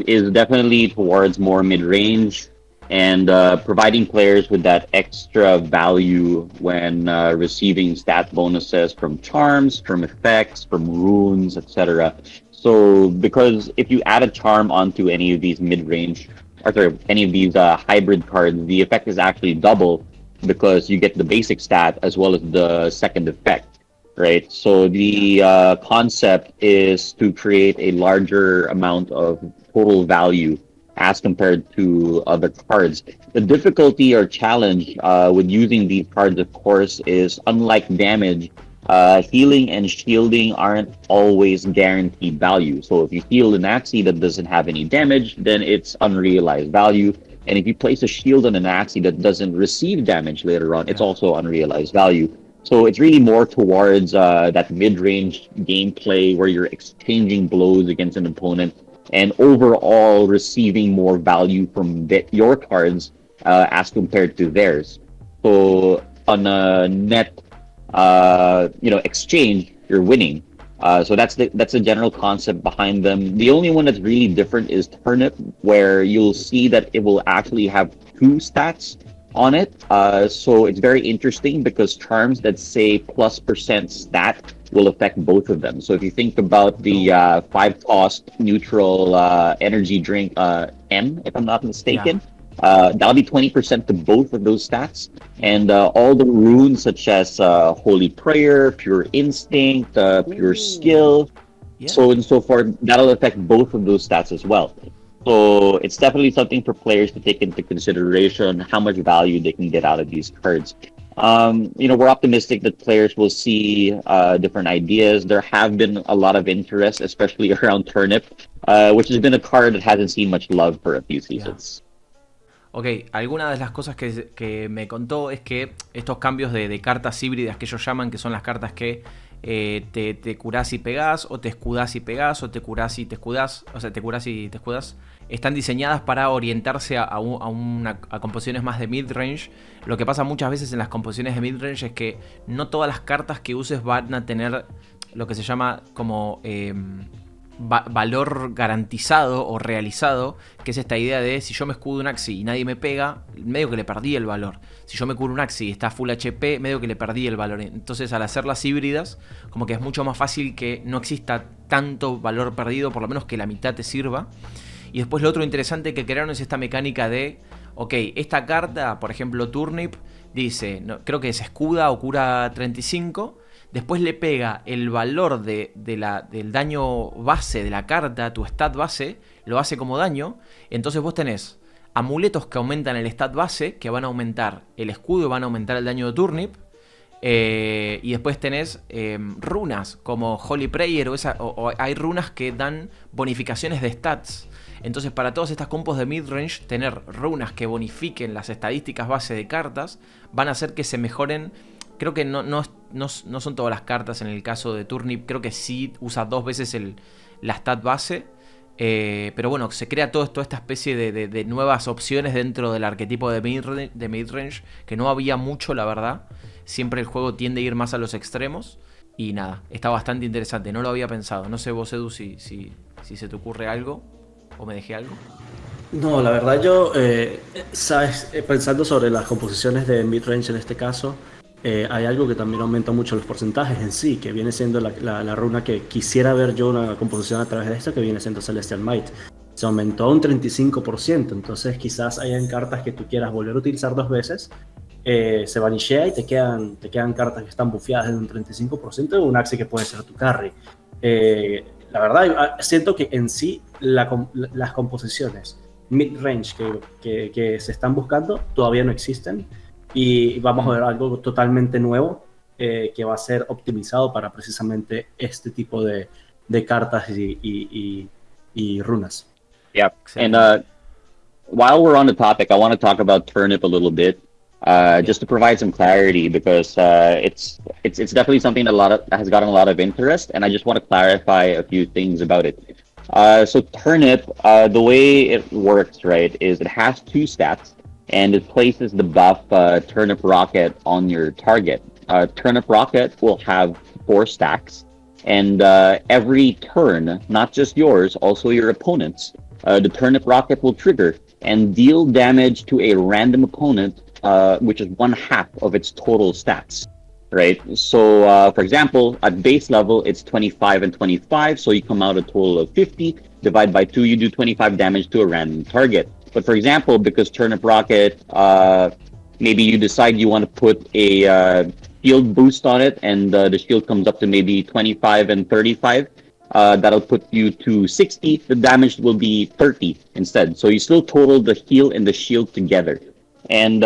is definitely towards more mid-range and providing players with that extra value when receiving stat bonuses from charms, from effects, from runes, etc. So, because if you add a charm onto any of these mid-range, or sorry, any of these hybrid cards, the effect is actually double because you get the basic stat as well as the second effect, right? So the concept is to create a larger amount of total value as compared to other cards. The difficulty or challenge with using these cards, of course, is unlike damage, healing and shielding aren't always guaranteed value. So if you heal an Axie that doesn't have any damage, then it's unrealized value. And if you place a shield on an Axie that doesn't receive damage later on, it's also unrealized value. So it's really more towards that mid-range gameplay where you're exchanging blows against an opponent and overall receiving more value from your cards as compared to theirs. So on a net exchange, you're winning. So that's the general concept behind them. The only one that's really different is Turnip, where you'll see that it will actually have two stats on it. So it's very interesting because charms that say +% stat will affect both of them. So if you think about the 5-cost neutral energy drink M, if I'm not mistaken, that'll be 20% to both of those stats. And all the runes such as Holy Prayer, Pure Instinct, Pure Skill, so on and so forth, that'll affect both of those stats as well. So it's definitely something for players to take into consideration how much value they can get out of these cards. We're optimistic that players will see different ideas. There have been a lot of interest, especially around Turnip, which has been a card that hasn't seen much love for a few seasons. Ok, alguna de las cosas que me contó es que estos cambios de cartas híbridas que ellos llaman, que son las cartas que te curás y pegás, o te escudás y pegás, o te curás y te escudás, o sea, te curás y te escudás. Están diseñadas para orientarse a composiciones más de midrange. Lo que pasa muchas veces en las composiciones de midrange es que no todas las cartas que uses van a tener lo que se llama como valor garantizado o realizado, que es esta idea de si yo me escudo un Axie y nadie me pega, medio que le perdí el valor. Si yo me curo un Axie y está full HP, medio que le perdí el valor. Entonces, al hacerlas híbridas, como que es mucho más fácil que no exista tanto valor perdido, por lo menos que la mitad te sirva. Y después lo otro interesante que crearon es esta mecánica de, ok, esta carta, por ejemplo Turnip, dice, no, creo que se escuda o cura 35, después le pega el valor del daño base de la carta, tu stat base, lo hace como daño. Entonces vos tenés amuletos que aumentan el stat base, que van a aumentar el escudo y van a aumentar el daño de Turnip. Y después tenés runas como Holy Prayer o hay runas que dan bonificaciones de stats. Entonces, para todas estas compos de midrange, tener runas que bonifiquen las estadísticas base de cartas van a hacer que se mejoren. Creo que no son todas las cartas en el caso de Turnip. Creo que sí usa 2 veces la stat base. Pero bueno, se crea toda esta especie de nuevas opciones dentro del arquetipo de midrange, que no había mucho, la verdad. Siempre el juego tiende a ir más a los extremos. Y nada, está bastante interesante. No lo había pensado. No sé vos, Edu, si se te ocurre algo o me dejé algo. No, la verdad yo, pensando sobre las composiciones de midrange en este caso, hay algo que también aumenta mucho los porcentajes en sí, que viene siendo la runa que quisiera ver yo una composición a través de esto, que viene siendo Celestial Might. Se aumentó a un 35%, entonces quizás hayan cartas que tú quieras volver a utilizar 2 veces, se vanishea y te quedan cartas que están bufeadas en un 35% de un Axie que puede ser tu carry. La verdad, siento que en sí las composiciones mid-range que se están buscando todavía no existen, y vamos a ver algo totalmente nuevo que va a ser optimizado para precisamente este tipo de cartas y runas. Yeah, and while we're on the topic, I want to talk about Turnip a little bit, just to provide some clarity, because it's definitely something that has gotten a lot of interest, and I just want to clarify a few things about it. So Turnip, the way it works, right, is it has 2 stats, and it places the buff Turnip Rocket on your target. Turnip Rocket will have 4 stacks, and every turn, not just yours, also your opponent's, the Turnip Rocket will trigger and deal damage to a random opponent, which is 1/2 of its total stats, right? So, for example, at base level, it's 25 and 25, so you come out a total of 50. Divide by 2, you do 25 damage to a random target. But for example, because Turnip Rocket, maybe you decide you want to put a shield boost on it, and the shield comes up to maybe 25 and 35, that'll put you to 60. The damage will be 30 instead. So you still total the heal and the shield together. And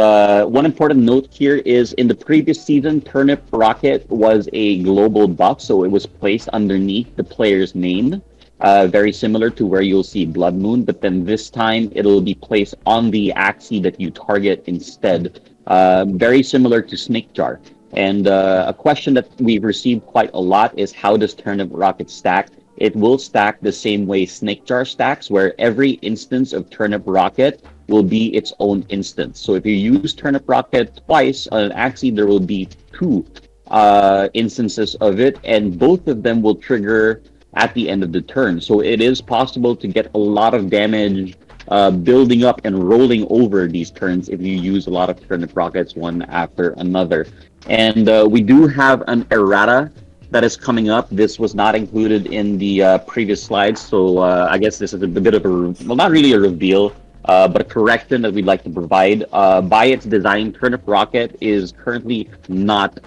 one important note here is, in the previous season, Turnip Rocket was a global buff, so it was placed underneath the player's name. Very similar to where you'll see Blood Moon, but then this time it'll be placed on the Axie that you target instead. Very similar to Snake Jar. And a question that we've received quite a lot is, how does Turnip Rocket stack? It will stack the same way Snake Jar stacks, where every instance of Turnip Rocket will be its own instance. So if you use Turnip Rocket twice on an Axie, there will be 2 instances of it, and both of them will trigger at the end of the turn. So it is possible to get a lot of damage building up and rolling over these turns if you use a lot of Turnip Rockets one after another. And we do have an errata that is coming up. This was not included in the previous slides, so I guess this is a bit of well, not really a reveal, but a correction that we'd like to provide. By its design, Turnip Rocket is currently not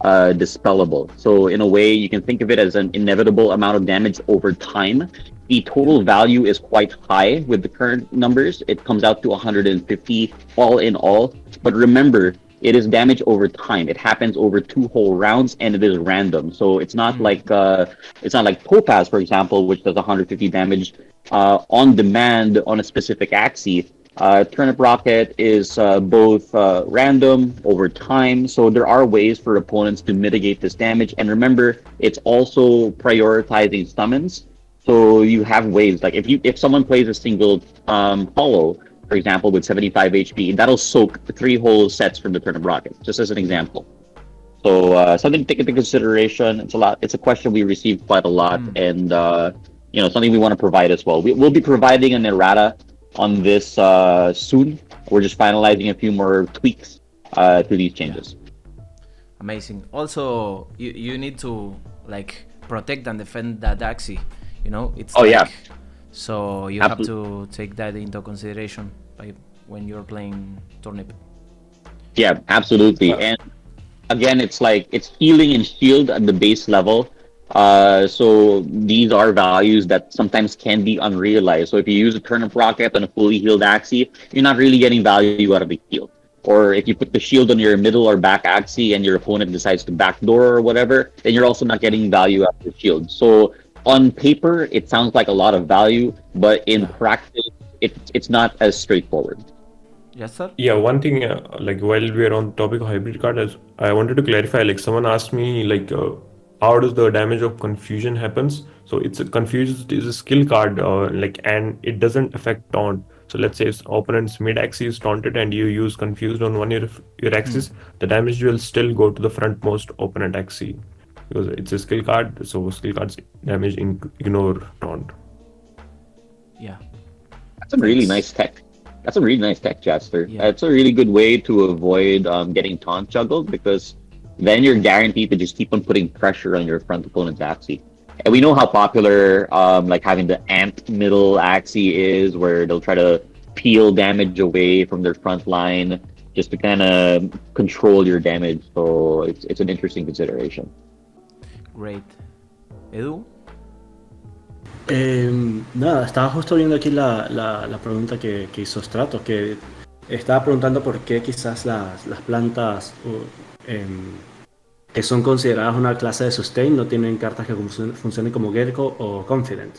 dispellable. So in a way, you can think of it as an inevitable amount of damage over time. The total value is quite high with the current numbers. It comes out to 150 all in all. But remember, it is damage over time. It happens over 2 whole rounds, and it is random. So it's not like Topaz, for example, which does 150 damage on demand on a specific Axie. Turnip Rocket is both random over time, so there are ways for opponents to mitigate this damage. And remember, it's also prioritizing summons. So you have ways, like if someone plays a single hollow, for example, with 75 HP, that'll soak 3 whole sets from the Turnip Rocket, just as an example. So something to take into consideration. It's a question we receive quite a lot, and something we want to provide as well. We'll be providing an errata on this soon. We're just finalizing a few more tweaks to these changes. Amazing. Also, you need to like protect and defend that Axie. It's so you have to take that into consideration when you're playing Turnip. Yeah, absolutely. And again, it's healing and shield at the base level. So these are values that sometimes can be unrealized. So if you use a Turnip Rocket on a fully healed Axie, you're not really getting value out of the heal. Or if you put the shield on your middle or back Axie and your opponent decides to backdoor or whatever, then you're also not getting value out of the shield. So on paper, it sounds like a lot of value, but in practice, it's not as straightforward. Yes, sir? Yeah, one thing, while we're on topic of hybrid card, I wanted to clarify, someone asked me, how does the damage of confusion happens? So confused is a skill card, and it doesn't affect taunt. So let's say if opponent's mid axis is taunted and you use confused on one of your axis, the damage will still go to the frontmost opponent axis. Because it's a skill card, so skill cards damage ignore taunt. Yeah. That's a really nice tech. Jatster. Yeah. It's a really good way to avoid getting taunt juggled, because then you're guaranteed to just keep on putting pressure on your front opponent's Axie. And we know how popular having the ant middle Axie is, where they'll try to peel damage away from their front line just to kind of control your damage. So it's an interesting consideration. Great. Edu? Nada, estaba justo viendo aquí la pregunta que hizo Stratos, que estaba preguntando por qué quizás las plantas que son consideradas una clase de sustain no tienen cartas que funcionen como Gecko o Confident.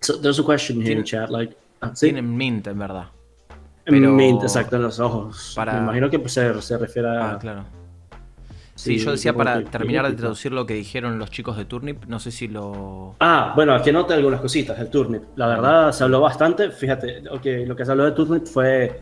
So there's a question here in chat, ¿sí? Tienen mint, en verdad. Mint, exacto, en los ojos. Me imagino que se refiere a... claro. Sí, yo decía para terminar de traducir lo que dijeron los chicos de Turnip, no sé si lo... Bueno, aquí noté algunas cositas del Turnip. La verdad, se habló bastante. Fíjate, lo que se habló de Turnip fue...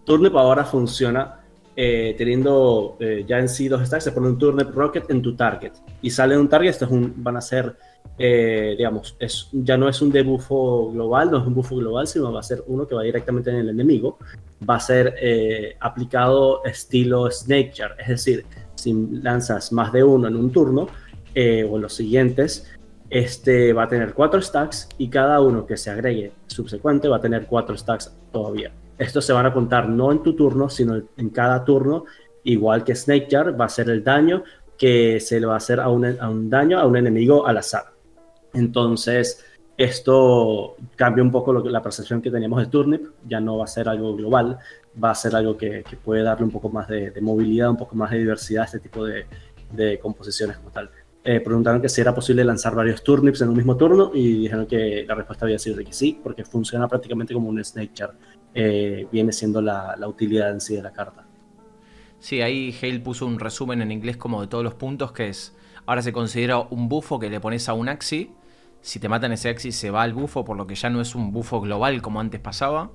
Turnip ahora funciona teniendo ya en sí 2 stacks. Se pone un Turnip Rocket en tu target y sale un target. Van a ser, ya no es un debuffo global, no es un buffo global, sino va a ser uno que va directamente en el enemigo. Va a ser aplicado estilo Snake Jar, es decir, si lanzas más de uno en un turno o en los siguientes, va a tener 4 stacks y cada uno que se agregue subsecuente va a tener 4 stacks todavía. Estos se van a contar no en tu turno, sino en cada turno, igual que Snake Jar. Va a ser el daño que se le va a hacer a un daño a un enemigo al azar. Entonces, esto cambia un poco la percepción que teníamos de Turnip. Ya no va a ser algo global, va a ser algo que puede darle un poco más de movilidad, un poco más de diversidad a este tipo de composiciones como tal. Preguntaron que si era posible lanzar varios turnips en un mismo turno y dijeron que la respuesta había sido de que sí, porque funciona prácticamente como un Snake Jar. Viene siendo la utilidad en sí de la carta. Sí, ahí Hale puso un resumen en inglés como de todos los puntos, que es, ahora se considera un bufo que le pones a un Axie. Si te matan ese Axie se va al bufo, por lo que ya no es un bufo global como antes pasaba.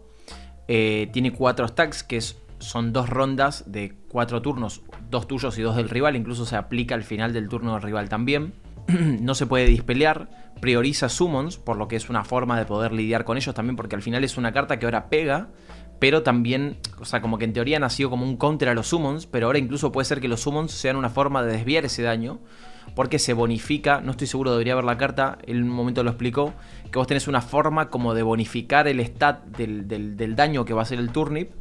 Tiene 4 stacks, que son 2 rondas de 4 turnos, 2 tuyos y 2 del rival. Incluso se aplica al final del turno del rival también. No se puede dispelear, prioriza summons, por lo que es una forma de poder lidiar con ellos también, porque al final es una carta que ahora pega, pero también, o sea, como que en teoría nació como un counter a los summons, pero ahora incluso puede ser que los summons sean una forma de desviar ese daño, porque se bonifica, no estoy seguro, debería ver la carta, en un momento lo explicó, que vos tenés una forma como de bonificar el stat del daño que va a hacer el turnip.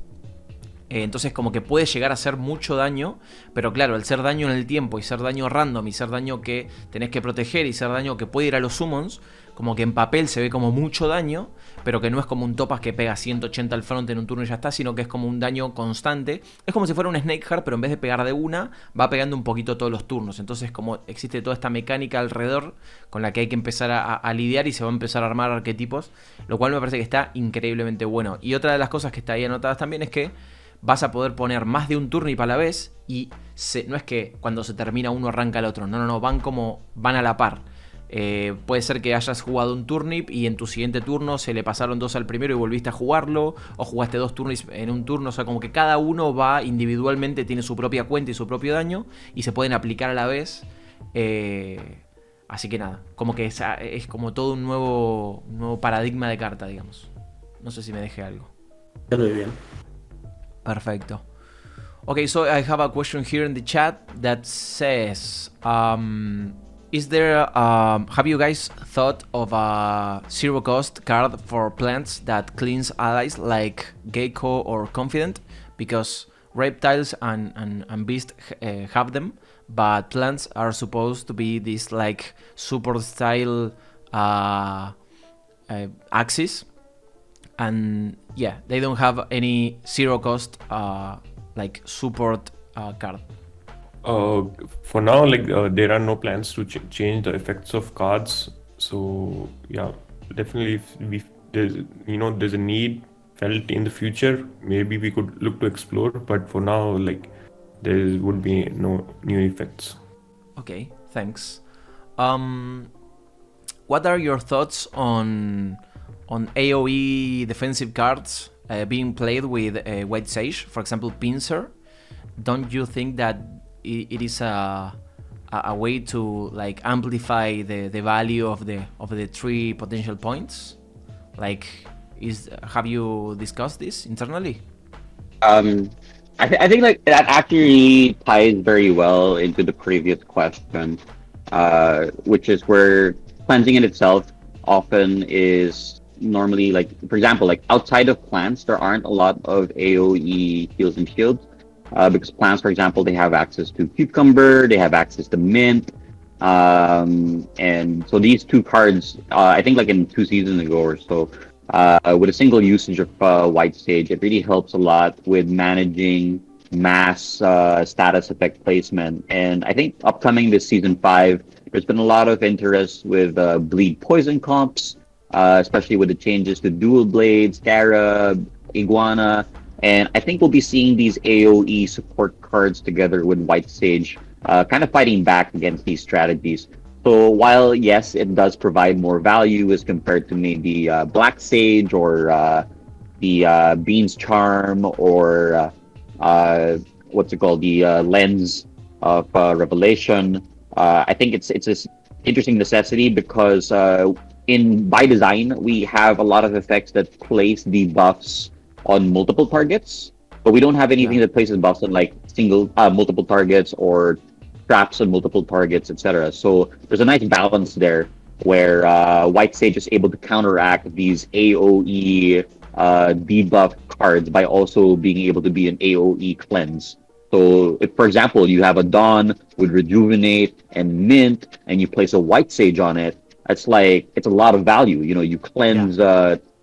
Entonces como que puede llegar a hacer mucho daño, pero claro, al ser daño en el tiempo y ser daño random y ser daño que tenés que proteger y ser daño que puede ir a los summons, como que en papel se ve como mucho daño, pero que no es como un Topaz que pega 180 al front en un turno y ya está, sino que es como un daño constante. Es como si fuera un Snakeheart, pero en vez de pegar de una, va pegando un poquito todos los turnos. Entonces como existe toda esta mecánica alrededor con la que hay que empezar a lidiar y se va a empezar a armar arquetipos, lo cual me parece que está increíblemente bueno. Y otra de las cosas que está ahí anotadas también es que vas a poder poner más de un turnip a la vez y no es que cuando se termina uno arranca el otro, no, van a la par. Puede ser que hayas jugado un turnip y en tu siguiente turno se le pasaron 2 al primero y volviste a jugarlo, o jugaste 2 turnips en un turno, o sea, como que cada uno va individualmente, tiene su propia cuenta y su propio daño y se pueden aplicar a la vez. Así que nada, como que es como todo un nuevo paradigma de carta, digamos. No sé si me dejé algo. Muy bien. Perfecto. Okay, so I have a question here in the chat that says, is there, have you guys thought of a zero cost card for plants that cleans allies like Gecko or Confident? Because reptiles and beasts have them, but plants are supposed to be this like support style axis. And yeah, they don't have any zero cost like support card. For now, like there are no plans to change the effects of cards. So yeah, definitely if there's a need felt in the future, maybe we could look to explore. But for now, like there would be no new effects. Okay, thanks. What are your thoughts on AoE defensive cards being played with White Sage, for example, Pincer? Don't you think that it is a way to like amplify the value of the 3 potential points? Like, have you discussed this internally? I think like that actually ties very well into the previous question, which is where cleansing in itself often is normally, like, for example, like outside of plants, there aren't a lot of AoE heals and shields. Because plants, for example, they have access to Cucumber, they have access to Mint, and so these 2 cards, I think like in 2 seasons ago or so, with a single usage of White Sage, it really helps a lot with managing mass status effect placement. And I think upcoming this season 5, there's been a lot of interest with bleed poison comps, especially with the changes to Dual Blade, Scarab, Iguana. And I think we'll be seeing these AoE support cards together with White Sage, kind of fighting back against these strategies. So while, yes, it does provide more value as compared to maybe Black Sage or the Beans Charm or what's it called, the Lens of Revelation, I think it's this interesting necessity because by design, we have a lot of effects that place the buffs on multiple targets, but we don't have anything that places buffs on like multiple targets or traps on multiple targets, etc. So there's a nice balance there where White Sage is able to counteract these AoE debuff cards by also being able to be an AoE cleanse. So if, for example, you have a Dawn with Rejuvenate and Mint, and you place a White Sage on it, it's a lot of value. You cleanse.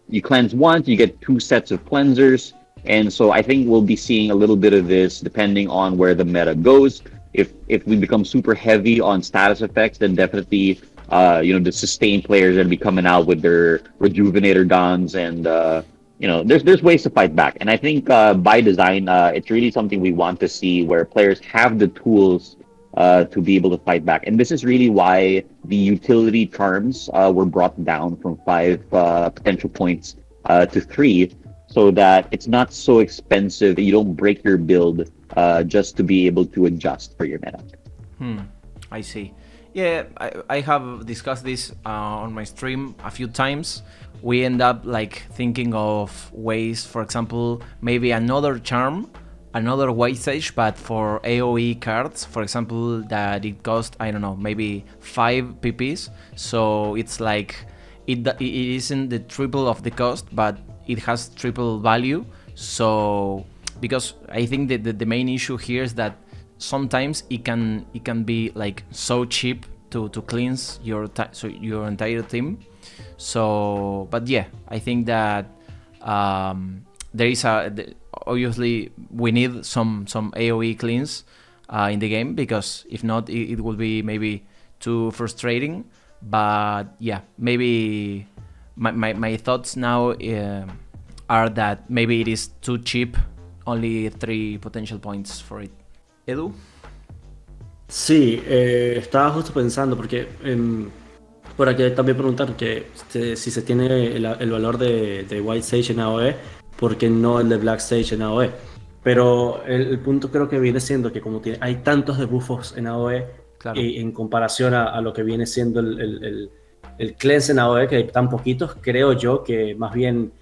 You cleanse once, you get 2 sets of cleansers. And so I think we'll be seeing a little bit of this depending on where the meta goes. If we become super heavy on status effects, then definitely the sustained players are going to be coming out with their Rejuvenator Dons, and there's ways to fight back. And I think by design, it's really something we want to see where players have the tools to be able to fight back. And this is really why the utility charms were brought down from 5 potential points to 3, so that it's not so expensive that you don't break your build just to be able to adjust for your meta. I see. Yeah, I have discussed this on my stream a few times. We end up like thinking of ways, for example, maybe another charm, another White Sage, but for AoE cards, for example, that it cost, I don't know, maybe 5 PPs. So it's like, it isn't the triple of the cost, but it has triple value. So, because I think that the main issue here is that sometimes it can be like so cheap to cleanse your entire team. So, but yeah, I think that there is obviously we need some AoE cleans in the game, because if not, it will be maybe too frustrating. But yeah, maybe my thoughts now are that maybe it is too cheap, only 3 potential points for it. Edu? Sí, estaba justo pensando, porque por aquí también preguntar que si se tiene el valor de White Sage en AoE, ¿por qué no el de Black Sage en AoE? Pero el punto creo que viene siendo que como hay tantos debuffos en AoE, Claro. y en comparación a lo que viene siendo el cleanse en AoE, que hay tan poquitos, creo yo que más bien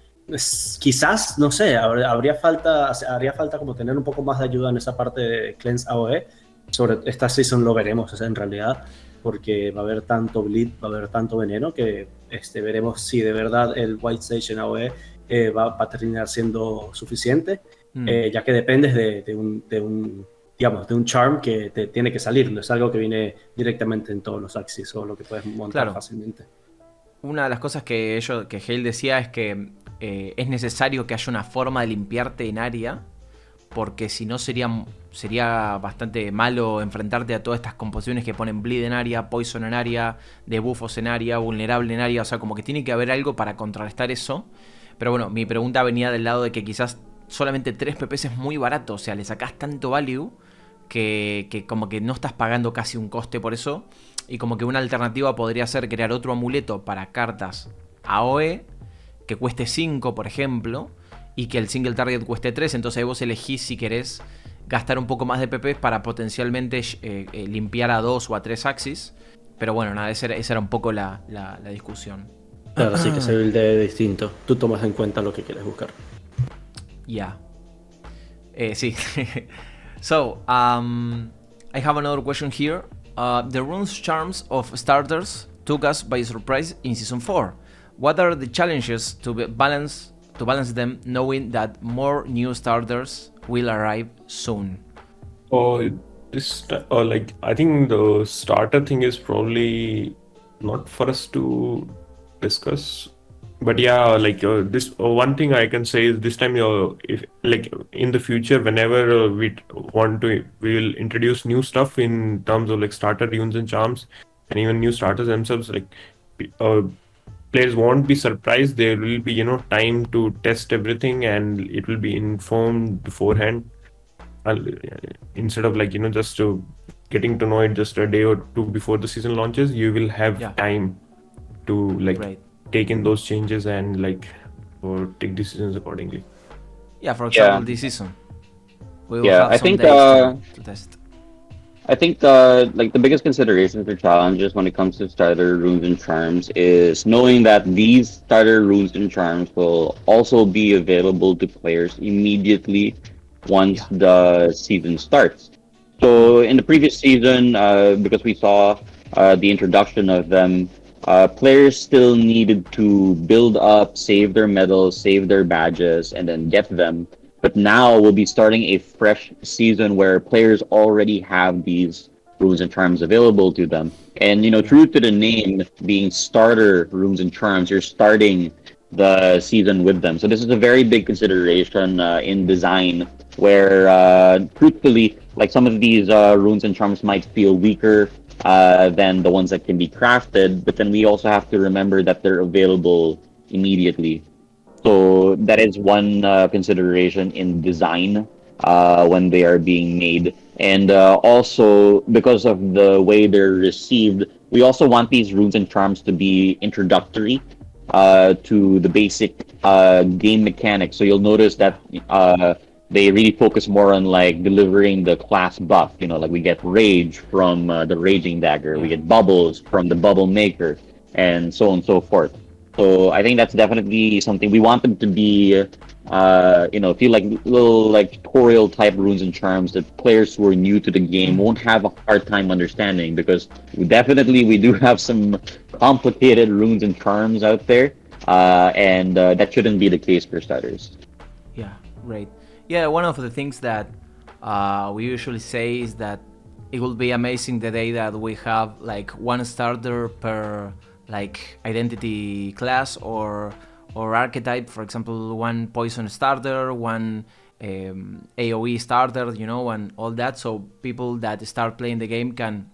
quizás, no sé, haría falta como tener un poco más de ayuda en esa parte de cleanse AoE. Sobre esta season lo veremos, o sea, en realidad, porque va a haber tanto bleed, va a haber tanto veneno, que veremos si de verdad el White Sage en AoE va a terminar siendo suficiente, ya que dependes de un charm que te tiene que salir, no es algo que viene directamente en todos los Axies o lo que puedes montar fácilmente. Una de las cosas que Hale decía es que es necesario que haya una forma de limpiarte en área, porque si no sería bastante malo enfrentarte a todas estas composiciones que ponen bleed en área, poison en área, debuffos en área, vulnerable en área. O sea, como que tiene que haber algo para contrarrestar eso. Pero bueno, mi pregunta venía del lado de que quizás solamente 3 PPs es muy barato. O sea, le sacás tanto value que como que no estás pagando casi un coste por eso. Y como que una alternativa podría ser crear otro amuleto para cartas AoE que cueste 5, por ejemplo, y que el single target cueste 3, entonces ahí vos elegís si querés gastar un poco más de PP para potencialmente limpiar a 2 o a 3 Axies. Pero bueno, nada, esa era un poco la discusión. Claro, sí que se builde distinto. Tú tomas en cuenta lo que quieres buscar. Yeah. Sí. So, I have another question here. The runes charms of starters took us by surprise in Season 4. What are the challenges to balance them, knowing that more new starters will arrive soon? I think the starter thing is probably not for us to discuss, but yeah, this one thing I can say is this time, if in the future, whenever we will introduce new stuff in terms of starter runes and charms, and even new starters themselves, players won't be surprised. There will be time to test everything, and it will be informed beforehand, instead of just getting to know it just a day or two before the season launches. You will have time to take in those changes and or take decisions accordingly. For example, this season we will have I some think days to test. I think the biggest consideration for challenges when it comes to starter runes and charms is knowing that these starter runes and charms will also be available to players immediately once the season starts. So in the previous season, because we saw the introduction of them, players still needed to build up, save their medals, save their badges, and then get them. But now we'll be starting a fresh season where players already have these runes and charms available to them. And, true to the name being starter runes and charms, you're starting the season with them. So this is a very big consideration in design, where truthfully, some of these runes and charms might feel weaker than the ones that can be crafted, but then we also have to remember that they're available immediately. So that is one consideration in design when they are being made. And also, because of the way they're received, we also want these runes and charms to be introductory to the basic game mechanics. So you'll notice that they really focus more on delivering the class buff. We get Rage from the Raging Dagger, we get Bubbles from the Bubble Maker, and so on and so forth. So I think that's definitely something we want them to be, feel like little tutorial type runes and charms that players who are new to the game won't have a hard time understanding, because we do have some complicated runes and charms out there, and that shouldn't be the case for starters. Yeah, great. Yeah, one of the things that we usually say is that it will be amazing the day that we have like one starter per like identity class or archetype. For example, one poison starter, one AoE starter, you know, and all that. So people that start playing the game can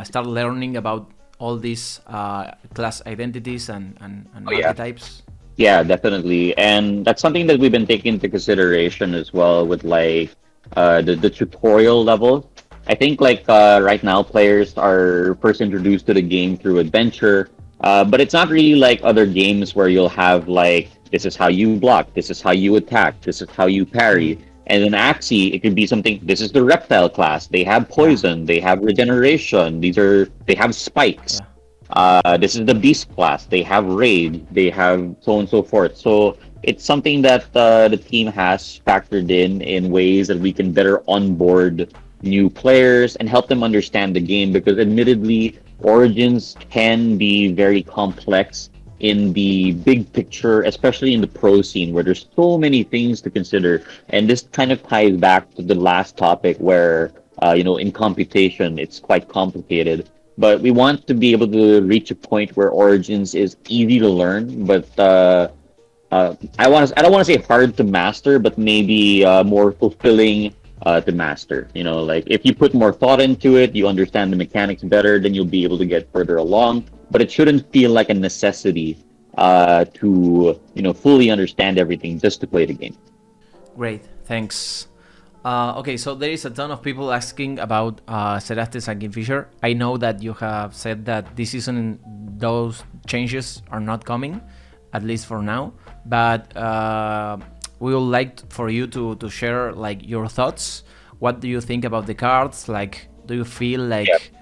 start learning about all these class identities and archetypes. Yeah, definitely. And that's something that we've been taking into consideration as well with like the tutorial level. I think like right now players are first introduced to the game through adventure, but it's not really like other games where you'll have like, this is how you block, this is how you attack, this is how you parry. And in Axie, it could be something, this is the reptile class. They have poison, they have regeneration, they have spikes. This is the beast class. They have raid, they have so on and so forth. So it's something that the team has factored in ways that we can better onboard new players and help them understand the game, because admittedly, Origins can be very complex in the big picture, especially in the pro scene where there's so many things to consider. And this kind of ties back to the last topic where, in computation, it's quite complicated. But we want to be able to reach a point where Origins is easy to learn, but I don't want to say hard to master, but maybe more fulfilling to master. You know, like if you put more thought into it, you understand the mechanics better, then you'll be able to get further along. But it shouldn't feel like a necessity to fully understand everything just to play the game. Great, thanks. Okay, so there is a ton of people asking about Cerastes and Kingfisher. I know that you have said that this season those changes are not coming, at least for now. But we would like for you to share like your thoughts. What do you think about the cards? Like, do you feel like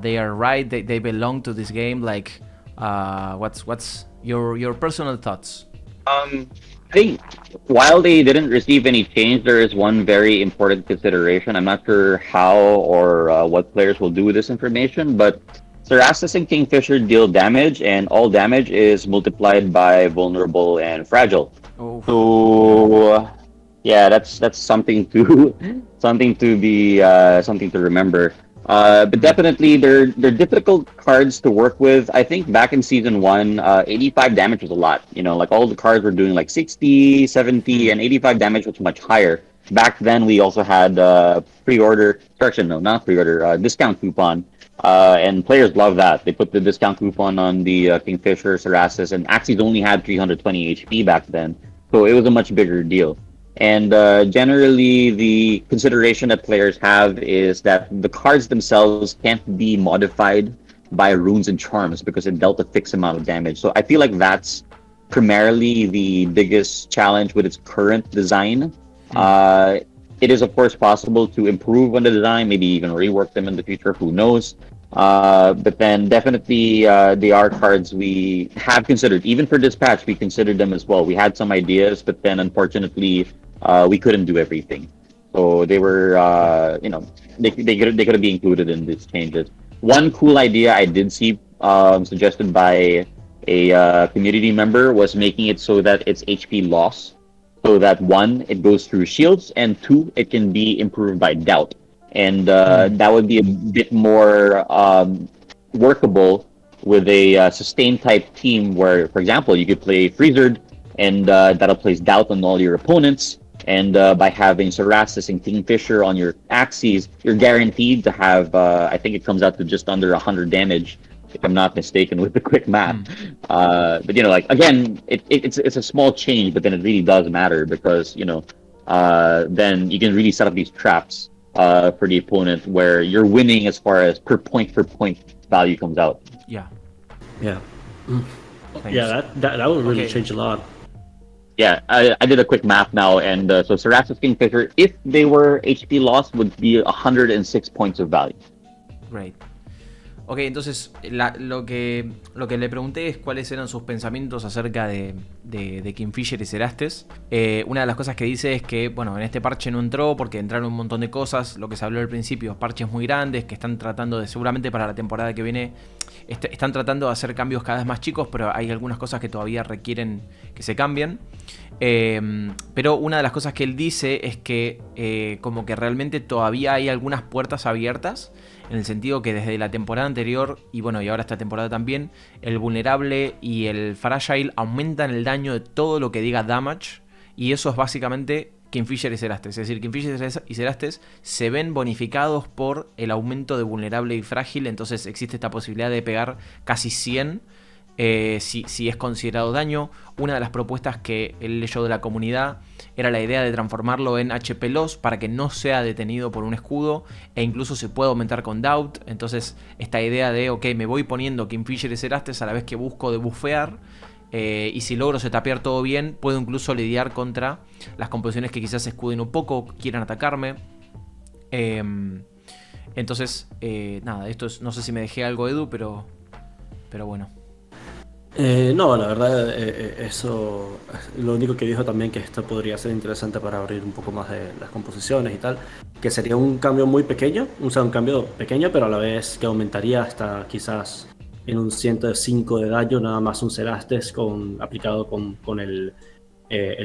they are right? They belong to this game? Like, what's your personal thoughts? I think while they didn't receive any change, there is one very important consideration. I'm not sure how or what players will do with this information, but Cerastes and Kingfisher deal damage, and all damage is multiplied by vulnerable and fragile. Oh. So yeah, that's something to something to remember. But definitely they're difficult cards to work with. I think back in season 1, 85 damage was a lot. Like all the cards were doing like 60, 70, and 85 damage was much higher. Back then we also had discount coupon. And players love that. They put the discount coupon on the Kingfisher, Cerastes, and Axie's only had 320 HP back then. So it was a much bigger deal. And generally, the consideration that players have is that the cards themselves can't be modified by runes and charms because it dealt a fixed amount of damage. So I feel like that's primarily the biggest challenge with its current design. It is, of course, possible to improve on the design, maybe even rework them in the future, who knows. But then definitely they are cards we have considered. Even for Dispatch, we considered them as well. We had some ideas, but then unfortunately, we couldn't do everything. So they were, they could be included in these changes. One cool idea I did see suggested by a community member was making it so that it's HP loss. So that 1, it goes through shields, and 2, it can be improved by doubt. And that would be a bit more workable with a sustained type team where, for example, you could play Freezered, and that'll place doubt on all your opponents. And by having Cerastes and Kingfisher on your Axies, you're guaranteed to have, I think it comes out to just under 100 damage, if I'm not mistaken, with the quick math. But again, it's a small change, but then it really does matter because then you can really set up these traps for the opponent where you're winning as far as per point value comes out. Yeah. Thanks. Yeah, that would really change a lot. Yeah, I did a quick math now, and so Cerastes Kingfisher, if they were HP loss, would be 106 points of value. Great. Ok, entonces lo que le pregunté es cuáles eran sus pensamientos acerca de Kingfisher y Cerastes. Una de las cosas que dice es que, bueno, en este parche no entró porque entraron un montón de cosas, lo que se habló al principio, parches muy grandes que están tratando de, seguramente para la temporada que viene, están tratando de hacer cambios cada vez más chicos, pero hay algunas cosas que todavía requieren que se cambien. Pero una de las cosas que él dice es que como que realmente todavía hay algunas puertas abiertas, en el sentido que desde la temporada anterior, y bueno, y ahora esta temporada también, el vulnerable y el fragile aumentan el daño de todo lo que diga damage, y eso es básicamente Kingfisher y Cerastes. Es decir, Kingfisher y Cerastes se ven bonificados por el aumento de vulnerable y frágil, entonces existe esta posibilidad de pegar casi 100 si es considerado daño. Una de las propuestas que él leyó de la comunidad era la idea de transformarlo en HP Loss para que no sea detenido por un escudo, e incluso se puede aumentar con Doubt. Entonces esta idea de, ok, me voy poniendo Kingfisher y Cerastes a la vez que busco debufear, y si logro setapear todo bien, puedo incluso lidiar contra las composiciones que quizás se escuden un poco, quieran atacarme. Entonces, nada, esto es, no sé si me dejé algo, Edu, pero bueno. No, la verdad, eso, lo único que dijo también que esto podría ser interesante para abrir un poco más de las composiciones y tal, que sería un cambio muy pequeño, o sea, un cambio pequeño, pero a la vez que aumentaría hasta quizás en un 105 de daño, nada más un Cerastes aplicado con el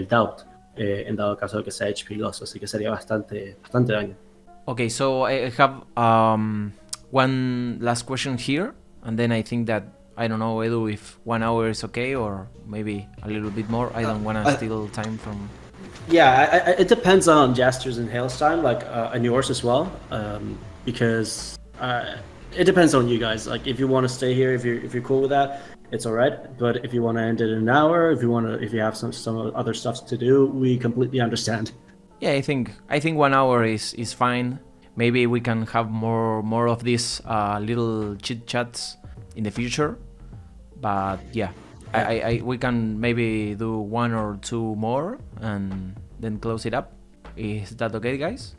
Doubt, en dado caso de que sea HP Loss, así que sería bastante daño. Okay, so I have one last question here, and then I think that, I don't know, Edu, if 1 hour is okay, or maybe a little bit more. I don't want to steal time from... Yeah, it depends on Jaster's and Hale's time, like, and yours as well, because it depends on you guys. Like, if you want to stay here, if you're cool with that, it's all right. But if you want to end it in an hour, if you have some other stuff to do, we completely understand. Yeah, I think 1 hour is fine. Maybe we can have more of these little chit chats in the future, but yeah, we can maybe do 1 or 2 more and then close it up. Is that okay, guys?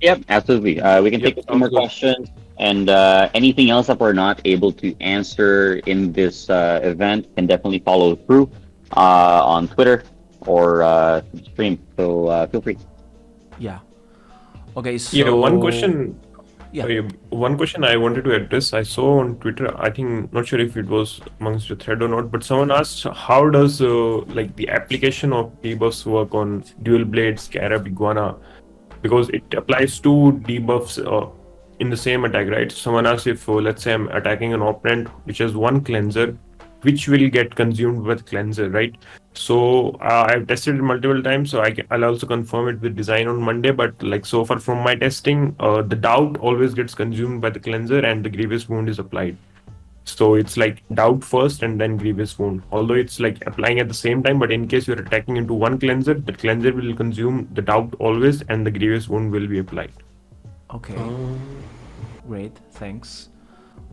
Yep, absolutely. We can take some more questions, and anything else that we're not able to answer in this event can definitely follow through on Twitter or stream. So feel free. Yeah. Okay. So Yeah, one question. Yeah. One question I wanted to address. I saw on Twitter, I think, not sure if it was amongst your thread or not, but someone asked, how does like the application of debuffs work on Dual Blade, Scarab, Iguana? Because it applies to debuffs in the same attack, right? So someone asked if, let's say I'm attacking an opponent which has 1 cleanser, which will get consumed with cleanser, right? So I've tested it multiple times, so I'll also confirm it with design on Monday. But like so far from my testing, the doubt always gets consumed by the cleanser and the grievous wound is applied. So it's like doubt first and then grievous wound. Although it's like applying at the same time, but in case you're attacking into 1 cleanser, the cleanser will consume the doubt always, and the grievous wound will be applied. Okay. Great. Thanks.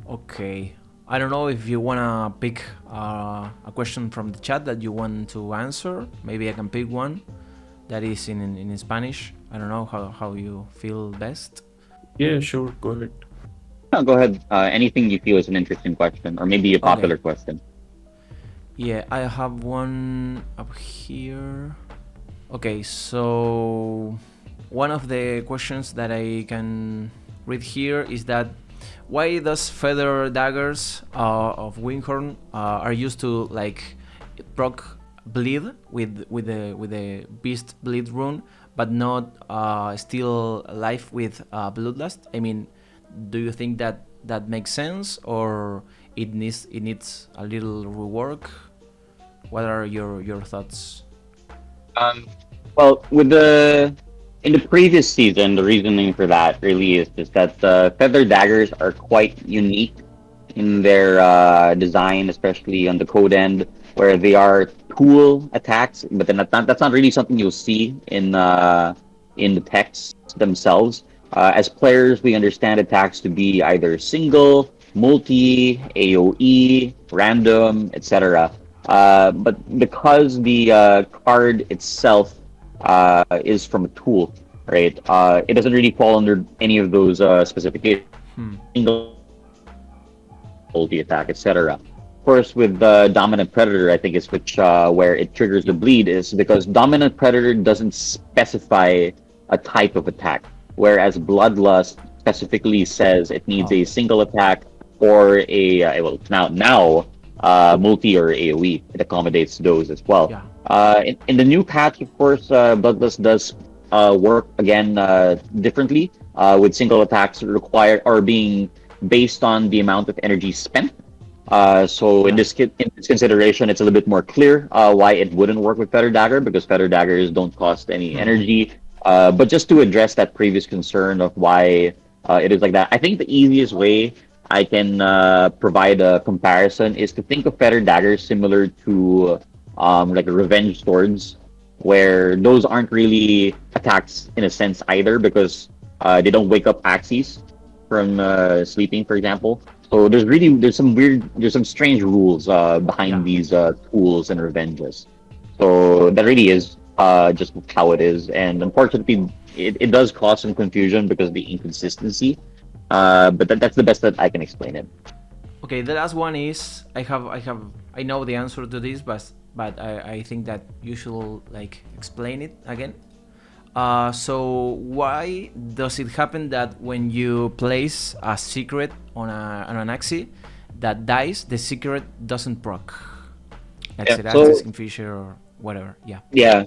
Okay. I don't know if you wanna pick a question from the chat that you want to answer. Maybe I can pick one that is in Spanish. I don't know how you feel best. Yeah, sure. Go ahead. No, go ahead. Anything you feel is an interesting question, or maybe a popular question. Yeah, I have one up here. Okay, so one of the questions that I can read here is that why does feather daggers of Winghorn are used to like proc bleed with the beast bleed rune, but not steal life with bloodlust? I mean, do you think that makes sense, or it needs a little rework? What are your thoughts? Well, in the previous season, the reasoning for that really is just that the feather daggers are quite unique in their design, especially on the code end, where they are tool attacks. But then that's not really something you'll see in the texts themselves. As players, we understand attacks to be either single, multi, AoE, random, etc. But because the card itself is from a tool, right? It doesn't really fall under any of those specifications. Single, multi attack, etc. Of course, with Dominant Predator, I think is where it triggers the bleed is because Dominant Predator doesn't specify a type of attack, whereas Bloodlust specifically says it needs a single attack or a now multi or AoE. It accommodates those as well. Yeah. In the new patch, of course, Bloodlust does work again differently, with single attacks required or being based on the amount of energy spent. So in this consideration, it's a little bit more clear why it wouldn't work with Feather Dagger, because Feather Daggers don't cost any energy. But just to address that previous concern of why it is like that, I think the easiest way I can provide a comparison is to think of Feather Daggers similar to like revenge swords, where those aren't really attacks in a sense either, because they don't wake up Axies from sleeping, for example. So there's some strange rules behind these tools and revenges. So that really is just how it is, and unfortunately, it does cause some confusion because of the inconsistency. But that's the best that I can explain it. Okay, the last one is I know the answer to this, but I think that you should like explain it again. So why does it happen that when you place a secret on an Axie that dies, the secret doesn't proc? Like Xeraxis, Kingfisher, or whatever. Yeah. Yeah.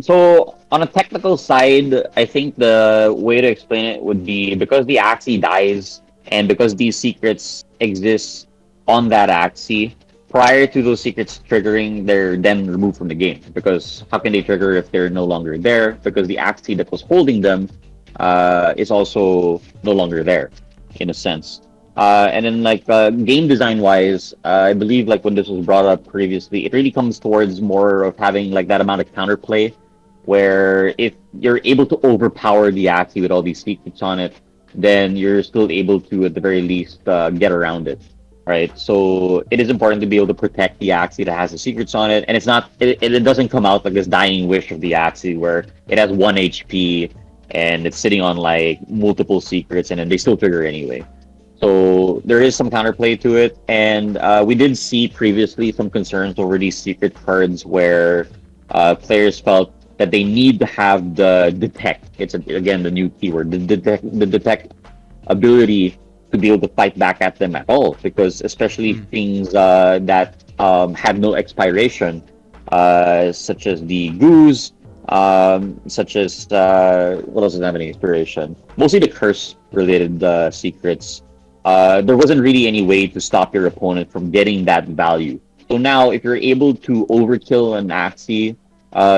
So on a technical side, I think the way to explain it would be because the Axie dies and because these secrets exist on that Axie, prior to those secrets triggering, they're then removed from the game. Because how can they trigger if they're no longer there? Because the Axie that was holding them is also no longer there, in a sense. And then like game design wise, I believe like when this was brought up previously, it really comes towards more of having like that amount of counterplay, where if you're able to overpower the Axie with all these secrets on it, then you're still able to at the very least get around it. Right, so it is important to be able to protect the Axie that has the secrets on it, and it doesn't come out like this dying wish of the Axie where it has 1 HP and it's sitting on like multiple secrets and then they still trigger anyway. So there is some counterplay to it, and we did see previously some concerns over these secret cards where players felt that they need to have the detect. It's again the new keyword, the detect ability to be able to fight back at them at all, because especially things that have no expiration, such as the goose, such as what else doesn't have any expiration? Mostly the curse related secrets. There wasn't really any way to stop your opponent from getting that value. So now, if you're able to overkill an Axie,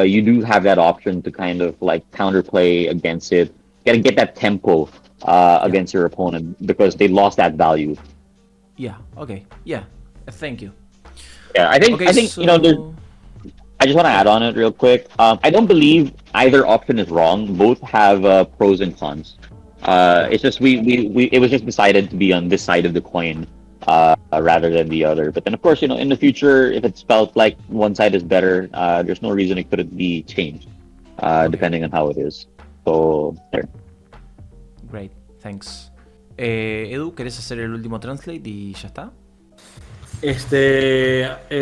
you do have that option to kind of like counterplay against it, get that tempo against your opponent because they lost that value. Yeah. Okay. Yeah. Thank you. Yeah, I think so... you know. I just want to add on it real quick. I don't believe either option is wrong. Both have pros and cons. It's just it was just decided to be on this side of the coin rather than the other. But then, of course, you know, in the future, if it's felt like one side is better, there's no reason it couldn't be changed, depending on how it is. So there. Great, thanks. Edu, ¿querés hacer el último translate y ya está?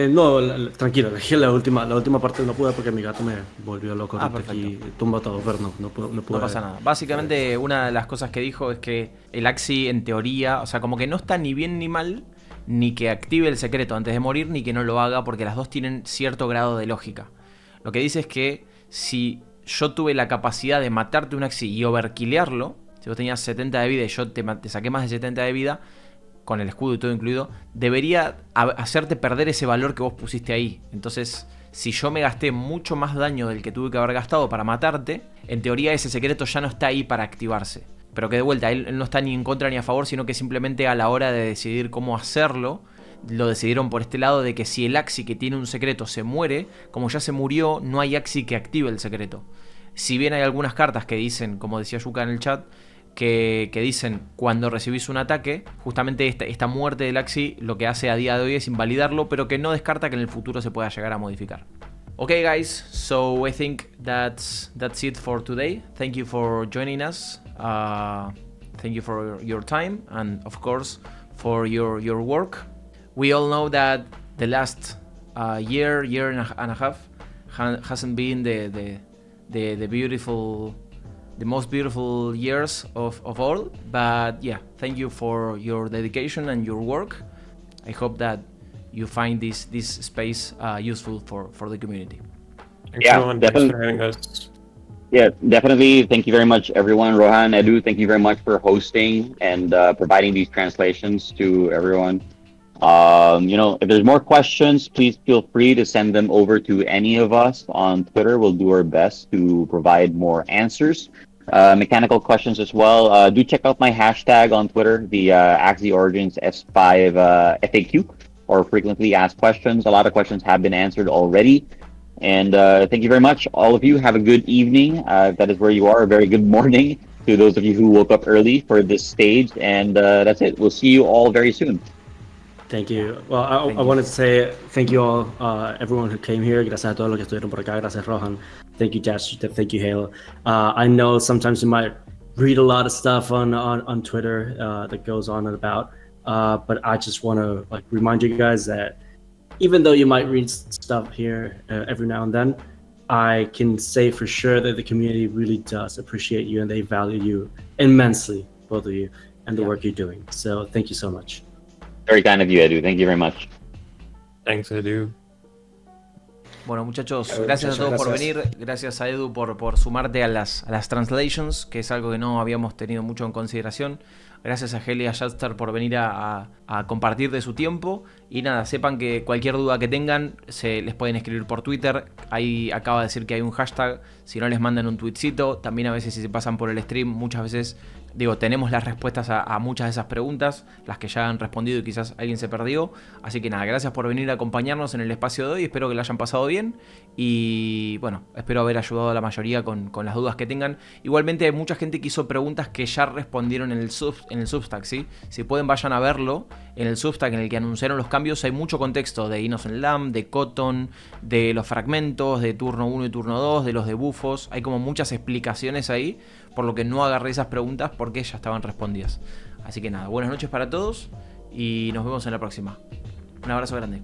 No, tranquilo, dejé la última parte no pude porque mi gato me volvió loco. Aquí tumba todo, pero no pude. No pasa nada. Básicamente, una de las cosas que dijo es que el Axie, en teoría, o sea, como que no está ni bien ni mal, ni que active el secreto antes de morir, ni que no lo haga, porque las dos tienen cierto grado de lógica. Lo que dice es que si yo tuve la capacidad de matarte un Axie y overkillearlo, si vos tenías 70 de vida y yo te saqué más de 70 de vida, con el escudo y todo incluido, debería hacerte perder ese valor que vos pusiste ahí. Entonces, si yo me gasté mucho más daño del que tuve que haber gastado para matarte, en teoría ese secreto ya no está ahí para activarse. Pero que de vuelta, él no está ni en contra ni a favor, sino que simplemente a la hora de decidir cómo hacerlo, lo decidieron por este lado de que si el Axie que tiene un secreto se muere, como ya se murió, no hay Axie que active el secreto. Si bien hay algunas cartas que dicen, como decía Yuka en el chat, que dicen cuando recibís un ataque, justamente esta muerte del Axie lo que hace a día de hoy es invalidarlo, pero que no descarta que en el futuro se pueda llegar a modificar. Okay guys, so I think that's it for today. Thank you for joining us. Thank you for your time and of course for your work. We all know that the last year and a half hasn't been the most beautiful years of all, but yeah, thank you for your dedication and your work. I hope that you find this space useful for the community. Thanks, Yeah, everyone. definitely. Thanks for having us. Yeah, definitely. Thank you very much, everyone. Rohan, Edu, thank you very much for hosting and providing these translations to everyone. If there's more questions, please feel free to send them over to any of us on Twitter. We'll do our best to provide more answers. Mechanical questions as well. Do check out my hashtag on Twitter, the Axie Origins S5 FAQ, or frequently asked questions. A lot of questions have been answered already. And thank you very much, all of you. Have a good evening. That is where you are. A very good morning to those of you who woke up early for this stage. And that's it. We'll see you all very soon. Thank you. Well, I wanted to say thank you all, everyone who came here. Gracias a todos los que estuvieron por acá. Gracias, Rohan. Thank you, Jatster. Thank you, Hale. I know sometimes you might read a lot of stuff on Twitter that goes on and about, but I just want to remind you guys that even though you might read stuff here every now and then, I can say for sure that the community really does appreciate you and they value you immensely, both of you, and the work you're doing. So thank you so much. Very kind of you, Edu. Thank you very much. Thanks, Edu. Bueno, muchachos, gracias a todos por venir. Gracias a Edu por sumarte a las translations, que es algo que no habíamos tenido mucho en consideración. Gracias a Heli y a Jatster por venir a compartir de su tiempo. Y nada, sepan que cualquier duda que tengan se les pueden escribir por Twitter. Ahí acaba de decir que hay un hashtag. Si no, les mandan un tweetcito. También a veces si se pasan por el stream, muchas veces tenemos las respuestas a muchas de esas preguntas, las que ya han respondido y quizás alguien se perdió. Así que nada, gracias por venir a acompañarnos en el espacio de hoy. Espero que lo hayan pasado bien. Y bueno, espero haber ayudado a la mayoría con las dudas que tengan. Igualmente hay mucha gente que hizo preguntas que ya respondieron en el Substack, ¿sí? Si pueden, vayan a verlo en el Substack en el que anunciaron los cambios. Hay mucho contexto de Innocent Lamb, de Cotton, de los fragmentos, de turno 1 y turno 2, de los debuffos. Hay como muchas explicaciones ahí, por lo que no agarré esas preguntas porque ya estaban respondidas. Así que nada, buenas noches para todos y nos vemos en la próxima. Un abrazo grande.